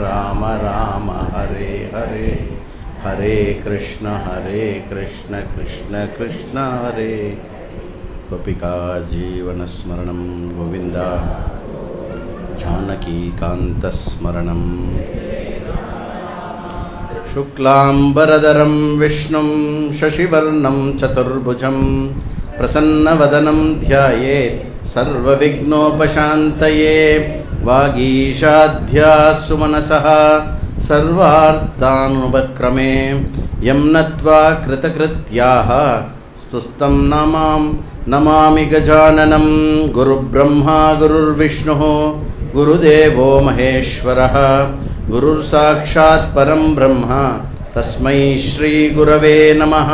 राम राम हरे हरे हरे कृष्ण कृष्ण कृष्ण हरे गोपिका जीवनस्मरणं गोविंद जानकीकान्तस्मरणं शुक्लांबरधरं विष्णुं शशिवर्णं चतुर्भुजं प्रसन्नवदनं ध्यायेत् सर्वविघ्नोपशान्तये वागीशाध्या सुमनसः सर्वार्थानुपक्रमे यं नत्वा कृतकृत्याः स्तुस्तं नमामि गजाननं गुरुब्रह्मा गुरुर्विष्णुः गुरुदेवो महेश्वरः गुरुर्साक्षात् परं ब्रह्म तस्मै श्री गुरवे नमः।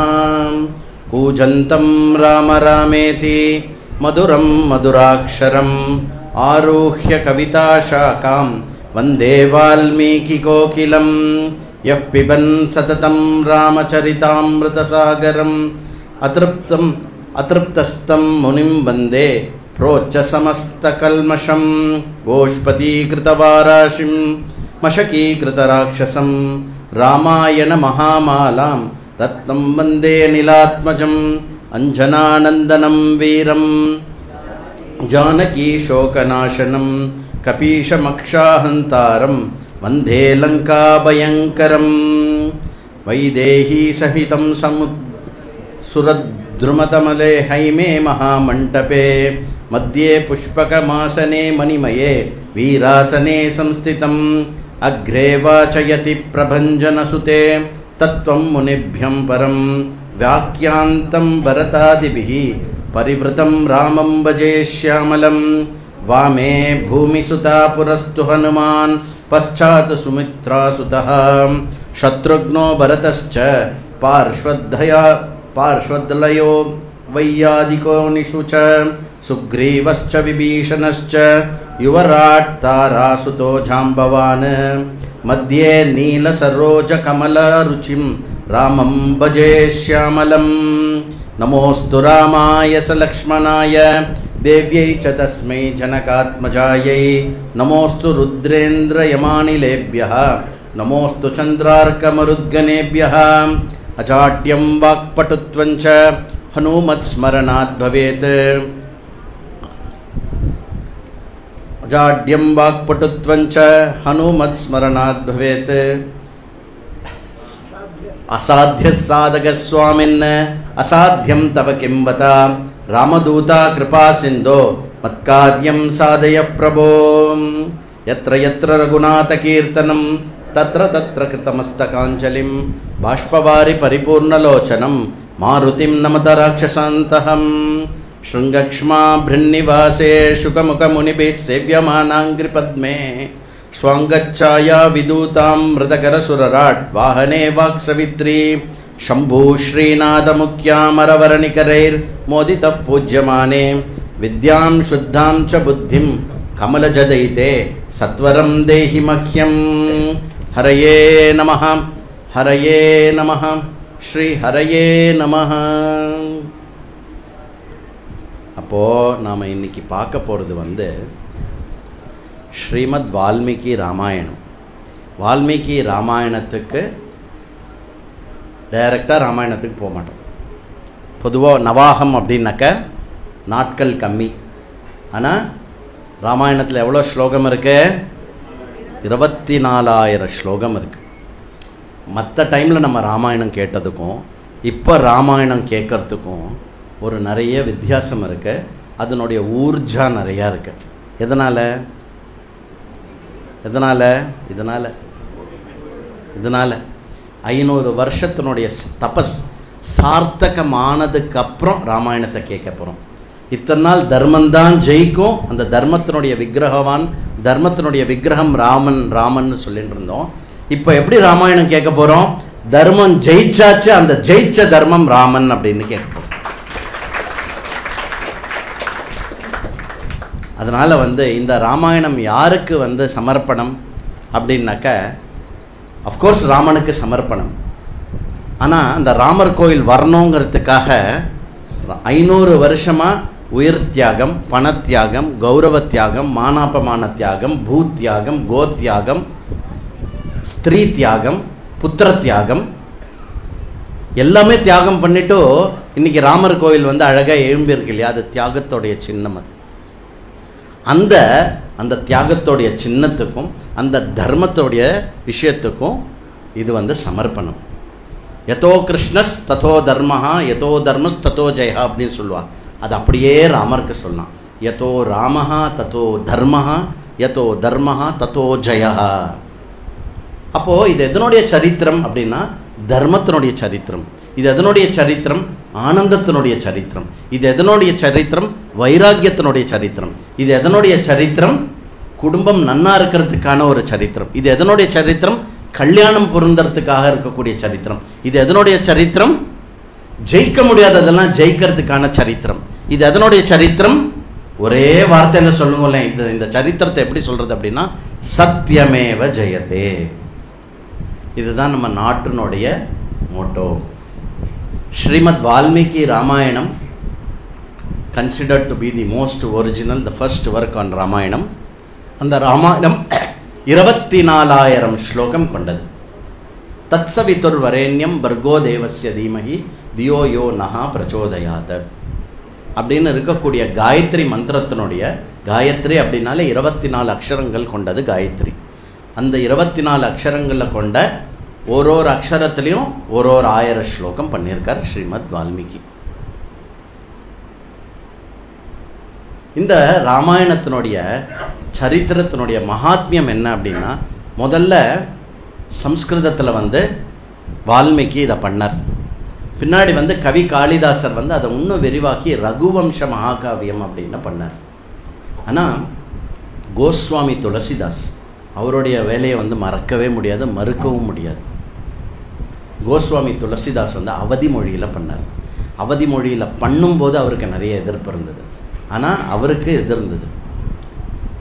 कूजन्तं राम रामेति मधुरं मधुराक्षरम् आरुह्य कविताशाखां वन्दे वाल्मीकिकोकिलं यः पिबन् सततं रामचरितामृतसागरम् अतृप्तस्तं मुनिं वन्दे प्रोच्च समस्तकल्मषं गोष्पतीकृतवाराशिं मशकीकृतराक्षसं रामायण महामालां रत्नं वन्दे नीलात्मजम् अंजनानन्दनं वीरं जानकी शोकनाशनं कपीशमक्षाहन्तारं वन्दे लङ्काभयङ्करं वैदेही सहितं सुरद्रुमतमले हैमे महामण्टपे मध्ये पुष्पकमासने मणिमये वीरासने संस्थितम् अग्रे वाचयति प्रभञ्जनसुते तत्त्वं मुनिभ्यं परं व्याख्यान्तं भरतादिभिः परिवृतं रामं भजे श्यामलं वामे भूमिसुता पुरस्तु हनुमान् पश्चात् सुमित्रासुतः शत्रुघ्नो भरतश्च पार्श्वद्लयो वैयादिको निषु च सुग्रीवश्च विभीषणश्च युवराट् तारासुतो जाम्बवान् मध्ये नीलसरोजकमलरुचिं रामं भजे श्यामलं नमोऽस्तु रामाय सलक्ष्मणाय देव्यै च तस्मै जनकात्मजायै नमोऽस्तु रुद्रेन्द्रयमानिलेभ्यः नमोऽस्तु चन्द्रार्कमरुद्गणेभ्यः अजाड्यं वाक्पटुत्वं च हनुमत्स्मरणात् भवेत् अजाड्यं वाक्पटुत्वं च हनुमत्स्मरणात् भवेत् असाध्य साधक स्वामिन् असाध्यं तव किं बत रामदूता कृपा सिन्धो मत्कार्यं साधय प्रभो यत्र यत्र रघुनाथ कीर्तनं तत्र तत्र कृतमस्तकाञ्जलिं बाष्पवारि परिपूर्णलोचनं मारुतिं नमत राक्षसान्तहं शृङ्गक्ष्मा भृन्निवासे शुकमुखमुनिभिः सेव्यमानाङ्घ्रिपद्मे स्वाङ्गच्छाया विदूतां मृदकरसुरराट् वाहने वाक्सवित्री शम्भू श्रीनाथमुख्यामरवरनिकरैर्मोदितः पूज्यमाने विद्यां शुद्धां च बुद्धिं कमलजदयिते सत्वरं देहि मह्यं हरये नमः श्री हरये नमः। அப்போ நாம இன்னைக்கு பார்க்க போறது ஸ்ரீமத் வால்மீகி ராமாயணம். வால்மீகி ராமாயணத்துக்கு டைரக்டாக ராமாயணத்துக்கு போக மாட்டோம். பொதுவாக நவாகம் அப்படின்னாக்க நாட்கள் கம்மி. ஆனால் ராமாயணத்தில் எவ்வளோ ஸ்லோகம் இருக்கு? 24,000 ஸ்லோகம் இருக்குது. மற்ற டைமில் நம்ம ராமாயணம் கேட்டதுக்கும் இப்போ ராமாயணம் கேட்கறதுக்கும் ஒரு நிறைய வித்தியாசம் இருக்குது. அதனுடைய ஊர்ஜா நிறையா இருக்குது. எதனால்? இதனால் 500 வருஷத்தினுடைய தபஸ் சார்த்தகமானதுக்கப்புறம் ராமாயணத்தை கேட்க போகிறோம். இத்தனை நாள் தர்மந்தான் ஜெயிக்கும். அந்த தர்மத்தினுடைய விக்கிரகம் ராமன் சொல்லிட்டு இருந்தோம். இப்போ எப்படி ராமாயணம் கேட்க போகிறோம்? தர்மம் ஜெயிச்சாச்சு, அந்த ஜெயிச்ச தர்மம் ராமன் அப்படின்னு கேட்க போகிறோம். அதனால் இந்த ராமாயணம் யாருக்கு சமர்ப்பணம் அப்படின்னாக்க, அஃப்கோர்ஸ் ராமனுக்கு சமர்ப்பணம். ஆனால் அந்த ராமர் கோயில் வரணுங்கிறதுக்காக 500 வருஷமாக உயிர் தியாகம், பணத்தியாகம், கௌரவ தியாகம், மானாபமான தியாகம், பூத்தியாகம், கோத்தியாகம், ஸ்திரீ தியாகம், புத்திர தியாகம், எல்லாமே தியாகம் பண்ணிட்டு இன்னைக்கு ராமர் கோயில் வந்து அழகாக எழும்பியிருக்கு இல்லையா, அது தியாகத்தோடைய சின்னம். அது அந்த தியாகத்தோடைய சின்னத்துக்கும் அந்த தர்மத்தோடைய விஷயத்துக்கும் இது வந்து சமர்ப்பணம். யதோ கிருஷ்ணஸ் ததோ தர்மஹா, யதோ தர்மஸ் ததோ ஜெயா அப்படின்னு சொல்லுவாள். அது அப்படியே ராமருக்கு சொல்லலாம். யதோ ராமஹா ததோ தர்மஹா, யதோ தர்மஹா ததோ ஜெயா. அப்போது இது எதனுடைய சரித்திரம் அப்படின்னா தர்மத்தினுடைய சரித்திரம். இது எதனுடைய சரித்திரம்? ஆனந்தத்தினுடைய சரித்திரம். இது எதனுடைய சரித்திரம்? வைராக்கியத்தினுடைய சரித்திரம். இது எதனுடைய சரித்திரம்? குடும்பம் நன்னா இருக்கிறதுக்கான ஒரு சரித்திரம். இது எதனுடைய சரித்திரம்? கல்யாணம் பொருந்தறதுக்காக இருக்கக்கூடிய சரித்திரம். இது எதனுடைய சரித்திரம்? ஜெயிக்க முடியாததெல்லாம் ஜெயிக்கிறதுக்கான சரித்திரம். இது எதனுடைய சரித்திரம்? ஒரே வார்த்தையில சொல்லுங்களேன், இந்த சரித்திரத்தை எப்படி சொல்றது அப்படின்னா சத்தியமேவ ஜெயதே. இதுதான் நம்ம நாட்டினுடைய motto. Srimad Valmiki Ramayanam considered to be the most original, the first work on Ramayanam. அந்த ராமாயணம் 24,000 ஸ்லோகம் கொண்டது. தத்சவிதுர் வரேண்யம் பர்கோ தேவஸ்ய தீமஹி தியோ யோ நஹா பிரச்சோதயாத் அப்படின்னு இருக்கக்கூடிய காயத்ரி மந்திரத்தினுடைய, காயத்ரி அப்படின்னாலே 24 அக்ஷரங்கள் கொண்டது காயத்ரி. அந்த 24 அக்ஷரங்களில் கொண்ட ஒரு அக்ஷரத்துலேயும் ஒரு 1000 ஸ்லோகம் பண்ணியிருக்கார் ஸ்ரீமத் வால்மீகி. இந்த ராமாயணத்தினுடைய சரித்திரத்தினுடைய மகாத்மியம் என்ன அப்படின்னா, முதல்ல சம்ஸ்கிருதத்தில் வந்து வால்மீகி இதை பண்ணார். பின்னாடி வந்து கவி காளிதாசர் வந்து அதை இன்னும் விரிவாக்கி ரகுவம்ச மகாகாவியம் அப்படின்னு பண்ணார். ஆனால் கோஸ்வாமி துளசிதாஸ் அவருடைய வேலையை வந்து மறக்கவே முடியாது, மறுக்கவும் முடியாது. கோஸ்வாமி துளசிதாஸ் வந்து அவதி மொழியில் பண்ணார். அவதி மொழியில் பண்ணும்போது அவருக்கு நிறைய எதிர்ப்பு இருந்தது. ஆனால் அவருக்கு எதிர்ந்தது.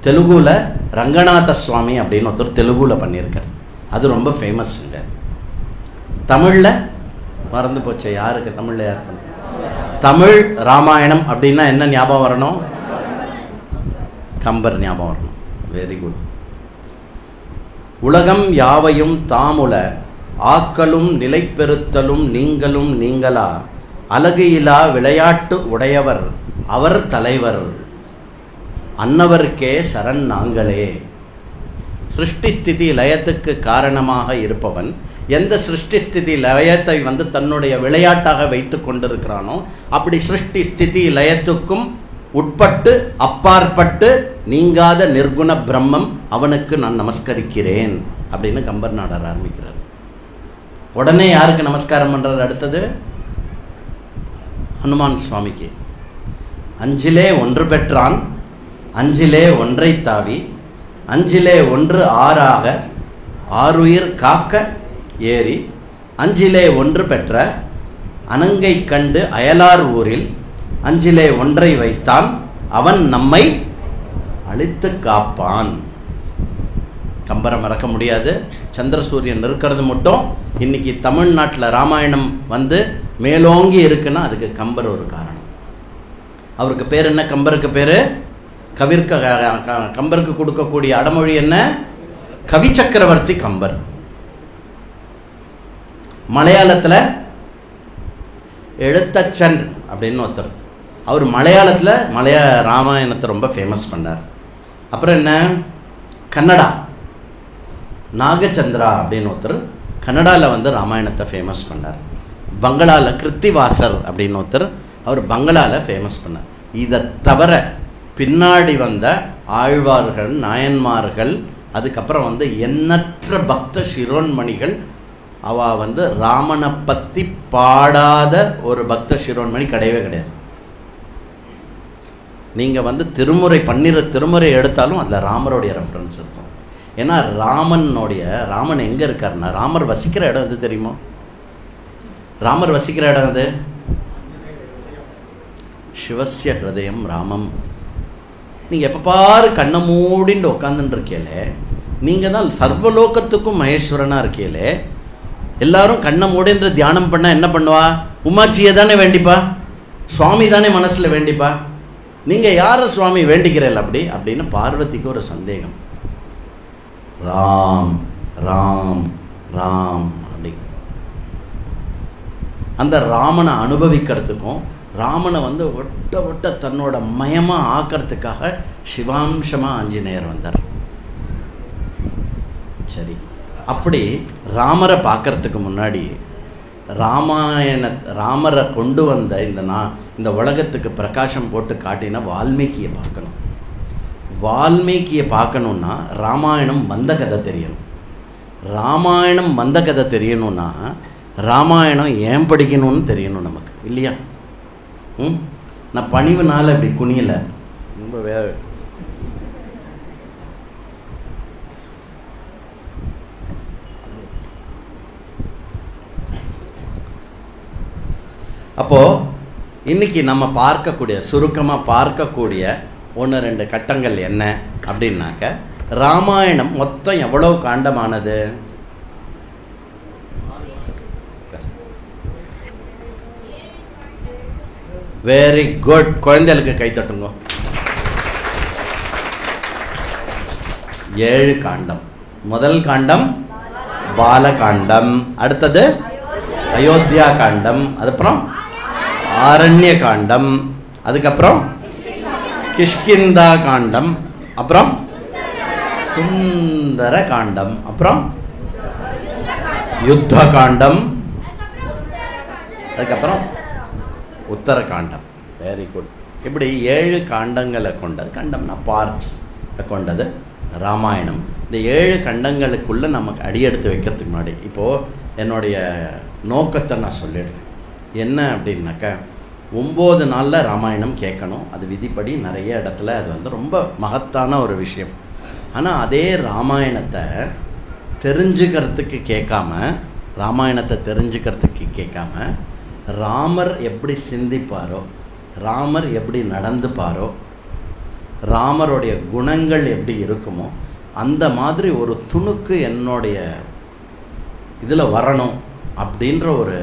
தெலுங்குல ரங்கநாத சுவாமி அப்படின்னு ஒருத்தர் தெலுங்குல பண்ணியிருக்கார். அது ரொம்ப ஃபேமஸ்ங்க. தமிழில் மறந்து போச்சு. யாருக்கு தமிழில் யார் பண்ண? தமிழ் ராமாயணம் அப்படின்னா என்ன ஞாபகம் வரணும்? கம்பர் ஞாபகம் வரணும். Very good. உலகம் யாவையும் தாமுல ஆக்கலும் நிலைப்பெறுத்தலும் நீங்களும் நீங்களா அழகையிலா விளையாட்டு உடையவர் அவர் தலைவர் அன்னவருக்கே சரண் நாங்களே. சிருஷ்டி ஸ்திதி லயத்துக்கு காரணமாக இருப்பவன் எந்த சிருஷ்டி ஸ்திதி லயத்தை வந்து தன்னுடைய விளையாட்டாக வைத்து கொண்டிருக்கிறானோ, அப்படி சிருஷ்டி ஸ்திதி லயத்துக்கும் உட்பட்டு அப்பாற்பட்டு நீங்காத நிர்குண பிரம்மம் அவனுக்கு நான் நமஸ்கரிக்கிறேன் அப்படின்னு கம்பர் நாடார் ஆரம்பிக்கிறார். உடனே யாருக்கு நமஸ்காரம் பண்றாரு? அடுத்தது ஹனுமான் சுவாமிக்கு. அஞ்சிலே ஒன்று பெற்றான், அஞ்சிலே ஒன்றை தாவி, அஞ்சிலே ஒன்று ஆறாக ஆறுயிர் காக்க ஏறி, அஞ்சிலே ஒன்று பெற்ற அனங்கை கண்டு அயலார் ஊரில் அஞ்சிலே ஒன்றை வைத்தான் அவன் நம்மை அழித்து காப்பான். கம்பரை மறக்க முடியாது. சந்திரசூரியன் இருக்கிறது மட்டும் இன்னைக்கு தமிழ்நாட்டில் ராமாயணம் வந்து மேலோங்கி இருக்குன்னா அதுக்கு கம்பர் ஒரு காரணம். அவருக்கு பேர் என்ன? கம்பருக்கு பேரு கம்பருக்கு கொடுக்கக்கூடிய அடமொழி என்ன? கவி சக்கரவர்த்தி கம்பர். மலையாளத்தில் எழுத்தச்சன் அப்படின்னு ஒருத்தர், அவர் மலையாளத்தில் ராமாயணத்தை ரொம்ப ஃபேமஸ் பண்ணார். அப்புறம் என்ன? கன்னடா நாகச்சந்திரா அப்படின்னு ஒருத்தர் கன்னடாவில் வந்து ராமாயணத்தை ஃபேமஸ் பண்ணார். பங்களாவில் கிருத்திவாசர் அப்படின்னு ஒருத்தர், அவர் பங்களாவில் ஃபேமஸ் பண்ணார். இதை தவிர பின்னாடி வந்த ஆழ்வார்கள், நாயன்மார்கள், அதுக்கப்புறம் வந்து எண்ணற்ற பக்த சிரோன்மணிகள், அவ வந்து ராமனை பற்றி பாடாத ஒரு பக்த சிரோன்மணி கிடையவே கிடையாது. நீங்கள் வந்து திருமுறை எடுத்தாலும் அதில் ராமருடைய ரெஃபரன்ஸ் இருக்கும். ஏன்னா ராமன் எங்கே இருக்காருன்னா, ராமர் வசிக்கிற இடம் எது தெரியுமோ? ராமர் வசிக்கிற இடம் அது சிவஸ்ய ஹிருதயம் ராமம். நீங்கள் எப்போ பாரு கண்ணை மூடிண்டு உட்காந்துட்டு இருக்கீங்களே, நீங்கள் தான் சர்வலோகத்துக்கும் மகேஸ்வரனாக இருக்கீங்களே. எல்லாரும் கண்ணை மூடின்ற தியானம் பண்ணால் என்ன பண்ணுவா? உமாச்சியை தானே வேண்டிப்பா, சுவாமி தானே மனசில் வேண்டிப்பா. நீங்கள் யாரை சுவாமி வேண்டிக்கிறீர்கள் அப்படின்னு பார்வதிக்கு ஒரு சந்தேகம். ராம் ராம் அந்த ராமனை அனுபவிக்கிறதுக்கும் ராமனை வந்து ஒட்ட ஒட்ட தன்னோட மயமாக ஆக்கிறதுக்காக சிவாம்சமாக ஆஞ்சநேயர் வந்தார். சரி, அப்படி ராமரை பார்க்கறதுக்கு முன்னாடி ராமரை கொண்டு வந்த இந்த உலகத்துக்கு பிரகாசம் போட்டு காட்டின வால்மீகியை பார்க்கணும். வால்மீகியை பார்க்கணுன்னா ராமாயணம் வந்த கதை தெரியணும். ராமாயணம் வந்த கதை தெரியணும்னா ராமாயணம் ஏன் படிக்கணும்னு தெரியணும் நமக்கு, இல்லையா? நான் பணிவுனால இப்படி குனியலை, ரொம்ப அப்போது இன்றைக்கி நம்ம சுருக்கமாக பார்க்கக்கூடிய 1-2 கட்டங்கள் என்ன அப்படின்னாக்க, ராமாயணம் மொத்தம் எவ்வளவு காண்டமானது? Very good. குழந்தைகளுக்கு கை தட்டுங்க. 7 காண்டம். முதல் காண்டம் பாலகாண்டம், அடுத்தது அயோத்தியா காண்டம், அதுக்கப்புறம் ஆரண்ய காண்டம், அதுக்கப்புறம் கிஷ்கிந்தா காண்டம், அப்புறம் சுந்தர காண்டம், அப்புறம் யுத்த காண்டம், அதுக்கப்புறம் உத்தர காண்டம். Very good. இப்படி 7 காண்டங்களை கொண்டது, கண்டம்னா பார்ட்ஸ் கொண்டது ராமாயணம். இந்த 7 கண்டங்களுக்குள்ளே நமக்கு அடியெடுத்து வைக்கிறதுக்கு முன்னாடி இப்போது என்னுடைய நோக்கத்தை நான் சொல்லிடுறேன். என்ன அப்படின்னாக்கா, 9 நாளில் ராமாயணம் கேட்கணும். அது விதிப்படி நிறைய இடத்துல அது வந்து ரொம்ப மகத்தான ஒரு விஷயம். ஆனால் அதே ராமாயணத்தை தெரிஞ்சுக்கிறதுக்கு கேட்காம ராமர் எப்படி சிந்திப்பாரோ, ராமர் எப்படி நடந்துப்பாரோ, ராமருடைய குணங்கள் எப்படி இருக்குமோ அந்த மாதிரி ஒரு துணுக்கு என்னுடைய இதில் வரணும் அப்படின்ற ஒரு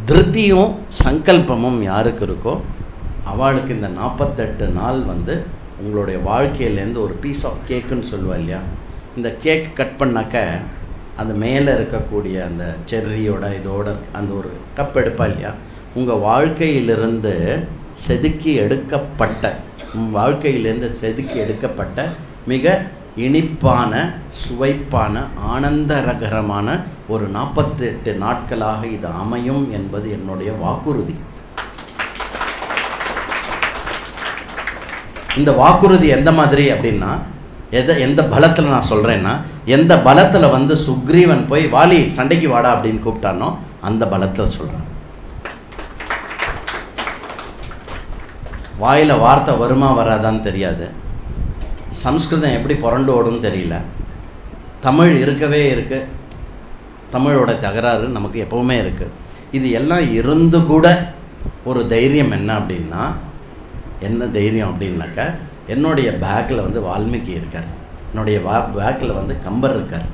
திருப்தியும் சங்கல்பமும் யாருக்கு இருக்கோ அவளுக்கு இந்த 48 நாள் வந்து உங்களுடைய வாழ்க்கையிலேருந்து ஒரு பீஸ் ஆஃப் கேக்குன்னு சொல்லுவா இல்லையா? இந்த கேக் கட் பண்ணாக்க அந்த மேலே இருக்கக்கூடிய அந்த செர்ரியோட இதோட அந்த ஒரு கப் எடுப்பா இல்லையா? உங்கள் வாழ்க்கையிலிருந்து செதுக்கி எடுக்கப்பட்ட மிக இனிப்பான, சுவைப்பான, ஆனந்தகரமான ஒரு 48 நாட்களாக இது அமையும் என்பது என்னுடைய வாக்குறுதி. இந்த வாக்குறுதி எந்த மாதிரி அப்படின்னா, எந்த பலத்தில் நான் சொல்கிறேன்னா, எந்த பலத்தில் வந்து சுக்ரீவன் போய் வாலி சண்டைக்கு வாடா அப்படின்னு கூப்பிட்டானோ அந்த பலத்தில் சொல்கிறேன். வாயில் வார்த்தை வருமா வராதான்னு தெரியாது, சம்ஸ்கிருதம் எப்படி புரண்டு ஓடுன்னு தெரியல, தமிழ் இருக்கவே இருக்குது, தமிழோட தகராறு நமக்கு எப்போவுமே இருக்குது. இது எல்லாம் இருந்து கூட ஒரு தைரியம் என்ன அப்படின்னாக்கா, என்னுடைய பேக்கில் வந்து வால்மீகி இருக்கார், என்னுடைய பேக்கில் வந்து கம்பர் இருக்கார்,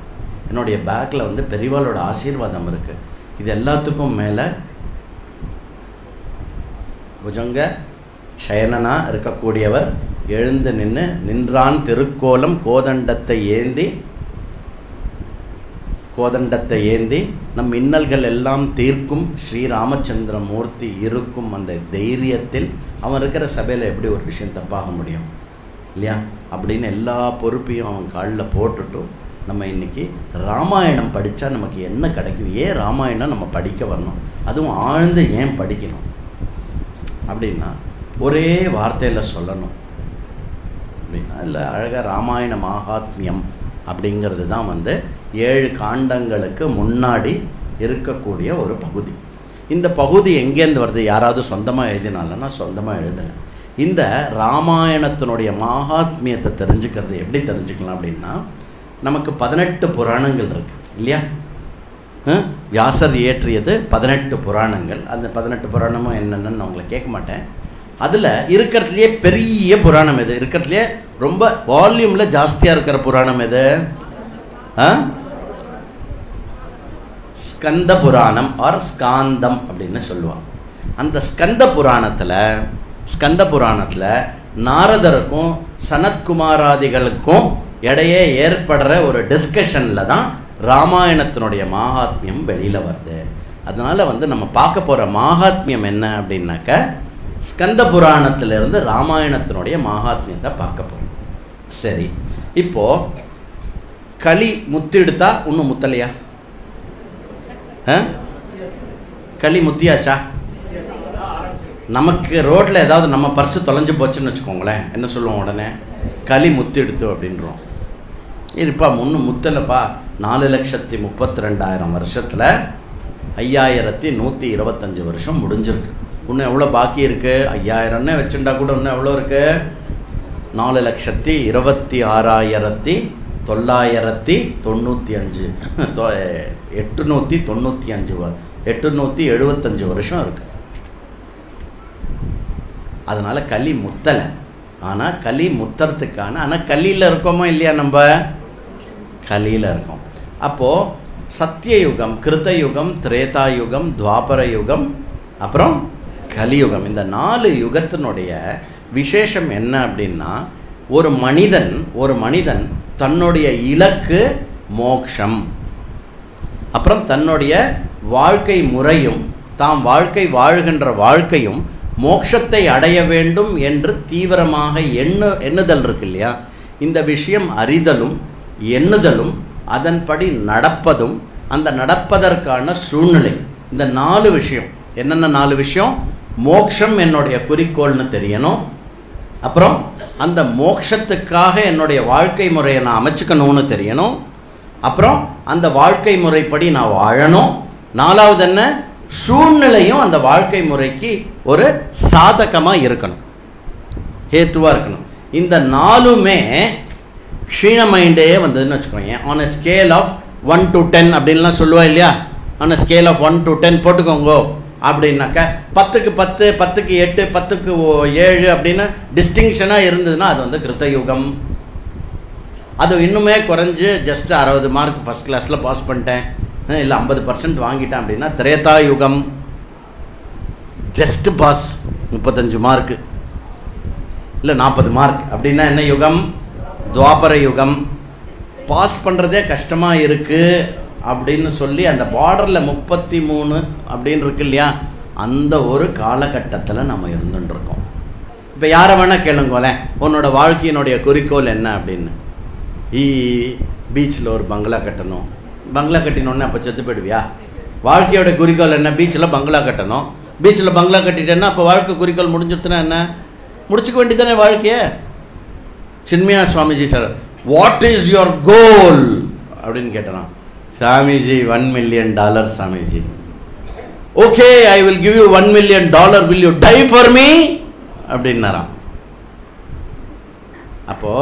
என்னுடைய பேக்கில் வந்து பெரியவாளோட ஆசீர்வாதம் இருக்குது. இது எல்லாத்துக்கும் மேலே புஜங்க சயனனா இருக்கக்கூடியவர் எழுந்து நின்றான் திருக்கோலம் கோதண்டத்தை ஏந்தி நம் இன்னல்கள் எல்லாம் தீர்க்கும் ஸ்ரீராமச்சந்திர மூர்த்தி இருக்கும் அந்த தைரியத்தில் அவன் இருக்கிற சபையில் எப்படி ஒரு விஷயம் தப்பாக முடியும் இல்லையா? அப்படின்னு எல்லா பொறுப்பையும் அவன் காலில் போட்டுட்டும் நம்ம இன்றைக்கி ராமாயணம் படித்தா நமக்கு என்ன கிடைக்கும், ஏன் ராமாயணம் நம்ம படிக்க வரணும், அதுவும் ஆழ்ந்து ஏன் படிக்கணும் அப்படின்னா ஒரே வார்த்தையில் சொல்லணும் அப்படின்னா, இல்லை அழகாக ராமாயண மகாத்மியம் அப்படிங்கிறது தான் வந்து 7 காண்டங்களுக்கு முன்னாடி இருக்கக்கூடிய ஒரு பகுதி. இந்த பகுதி எங்கேருந்து வருது? யாராவது சொந்தமாக எழுதினாலன்னா சொந்தமாக எழுதலை. இந்த ராமாயணத்தினுடைய மகாத்மியத்தை தெரிஞ்சுக்கிறது எப்படி தெரிஞ்சுக்கலாம் அப்படின்னா, நமக்கு 18 புராணங்கள் இருக்குது இல்லையா? வியாசர் இயற்றியது 18 புராணங்கள். அந்த 18 புராணமும் என்னென்னு நான் உங்களை கேட்க மாட்டேன். அதில் இருக்கிறதுலையே பெரிய புராணம் எது? இருக்கிறதுலையே ரொம்ப வால்யூமில் ஜாஸ்தியாக இருக்கிற புராணம் எது? ஸ்கந்த புராணம் ஆர் ஸ்காந்தம் அப்படின்னு சொல்லுவாங்க. அந்த ஸ்கந்த புராணத்தில் நாரதருக்கும் சனத்குமாராதிகளுக்கும் இடையே ஏற்படுற ஒரு டிஸ்கஷனில் தான் ராமாயணத்தினுடைய மகாத்மியம் வெளியில் வருது. அதனால் வந்து நம்ம பார்க்க போகிற மகாத்மியம் என்ன அப்படின்னாக்க ஸ்கந்த புராணத்திலிருந்து ராமாயணத்தினுடைய மகாத்மியத்தை பார்க்க போகிறோம். சரி, இப்போது களி முத்திடுத்தா இன்னும் முத்தலையா? களி முத்தியாச்சா? நமக்கு ரோட்டில் ஏதாவது நம்ம பர்ஸு தொலைஞ்சு போச்சுன்னு வச்சுக்கோங்களேன், என்ன சொல்லுவோம்? உடனே களி முத்திடுத்து அப்படின்றோம். இருப்பா முன்னும் முத்தலைப்பா. 4,32,000 வருஷத்தில் 5,125 வருஷம் முடிஞ்சிருக்கு. இன்னும் எவ்வளோ பாக்கி இருக்குது? 5,000 வச்சுட்டா கூட இன்னும் எவ்வளோ இருக்குது? 4,26,995 875 வருஷம் இருக்குது. அதனால் களி முத்தலை. ஆனால் களி முத்துறதுக்கான ஆனால் களியில் இருக்கோமோ இல்லையா? நம்ம களியில் இருக்கோம். அப்போது சத்தியயுகம், கிருத்தயுகம், திரேதாயுகம், துவாபர யுகம், அப்புறம் கலியுகம், இந்த 4 யுகத்தினுடைய விசேஷம் என்ன அப்படின்னா, ஒரு மனிதன் தன்னுடைய இலக்கு மோக்ஷம், அப்புறம் தன்னுடைய வாழ்க்கை முறையும் தாம் வாழ்க்கை வாழ்கின்ற வாழ்க்கையும் மோட்சத்தை அடைய வேண்டும் என்று தீவிரமாக எண்ணுதல் இருக்கு இல்லையா? இந்த விஷயம் அறிதலும் எண்ணுதலும் அதன்படி நடப்பதும் அந்த நடப்பதற்கான சூழ்நிலை, இந்த 4 விஷயம். என்னென்ன 4 விஷயம்? மோட்சம் என்னுடைய குறிக்கோள்னு தெரியணும், அப்புறம் அந்த மோட்சத்துக்காக என்னுடைய வாழ்க்கை முறையை நான் அமைச்சுக்கணும்னு தெரியணும், அப்புறம் அந்த வாழ்க்கை முறைப்படி நான் வாழணும், 4வது என்ன? சூழ்நிலையும் அந்த வாழ்க்கை முறைக்கு ஒரு சாதகமாக இருக்கணும், ஹேத்துவாக இருக்கணும். இந்த 4மே க்ஷீண மைண்டே வந்ததுன்னு வச்சுக்கோங்க. On a scale of 1 to 10 அப்படின்லாம் சொல்லுவா இல்லையா? On a scale of 1 to 10 போட்டுக்கோங்க அப்படின்னாக்க 10க்கு 10, 10க்கு 8, 10க்கு 7 அப்படின்னு டிஸ்டிங்ஷனாக இருந்ததுன்னா அது வந்து கிருத்தயுகம். அது இன்னுமே குறைஞ்சு ஜஸ்ட் 60 மார்க் ஃபஸ்ட் கிளாஸில் பாஸ் பண்ணிட்டேன், இல்லை 50% வாங்கிட்டேன் அப்படின்னா திரேதாயுகம். ஜஸ்ட் பாஸ் 35 மார்க்கு இல்லை 40 மார்க் அப்படின்னா என்ன யுகம்? துவாபர யுகம். பாஸ் பண்ணுறதே கஷ்டமாக இருக்குது அப்படின்னு சொல்லி அந்த பார்டரில் 33 அப்படின்னு இருக்கு இல்லையா? அந்த ஒரு காலகட்டத்தில் நம்ம இருந்துட்டுருக்கோம். இப்போ யாரை வேணால் கேளுங்களேன், உன்னோட வாழ்க்கையினுடைய குறிக்கோள் என்ன அப்படின்னு. பீச்சில் ஒரு பங்களா கட்டணும். பங்களா கட்டினோடனே அப்போ செத்து போயிடுவியா? வாழ்க்கையோட குறிக்கோள் என்ன? பீச்சில் பங்களா கட்டணும். பீச்சில் பங்களா கட்டிட்டேன்னா அப்போ வாழ்க்கை குறிக்கோள் முடிஞ்சிருச்சுன்னா என்ன? முடிச்சுக்க வேண்டியதானே வாழ்க்கையை. Chinmaya Swamiji sir, what is your goal அப்படின்னு கேட்டேன். Swamiji $1 million Swamiji. Okay, I will give you $1 million, will you tie for me அப்படின்னாராம். அப்போ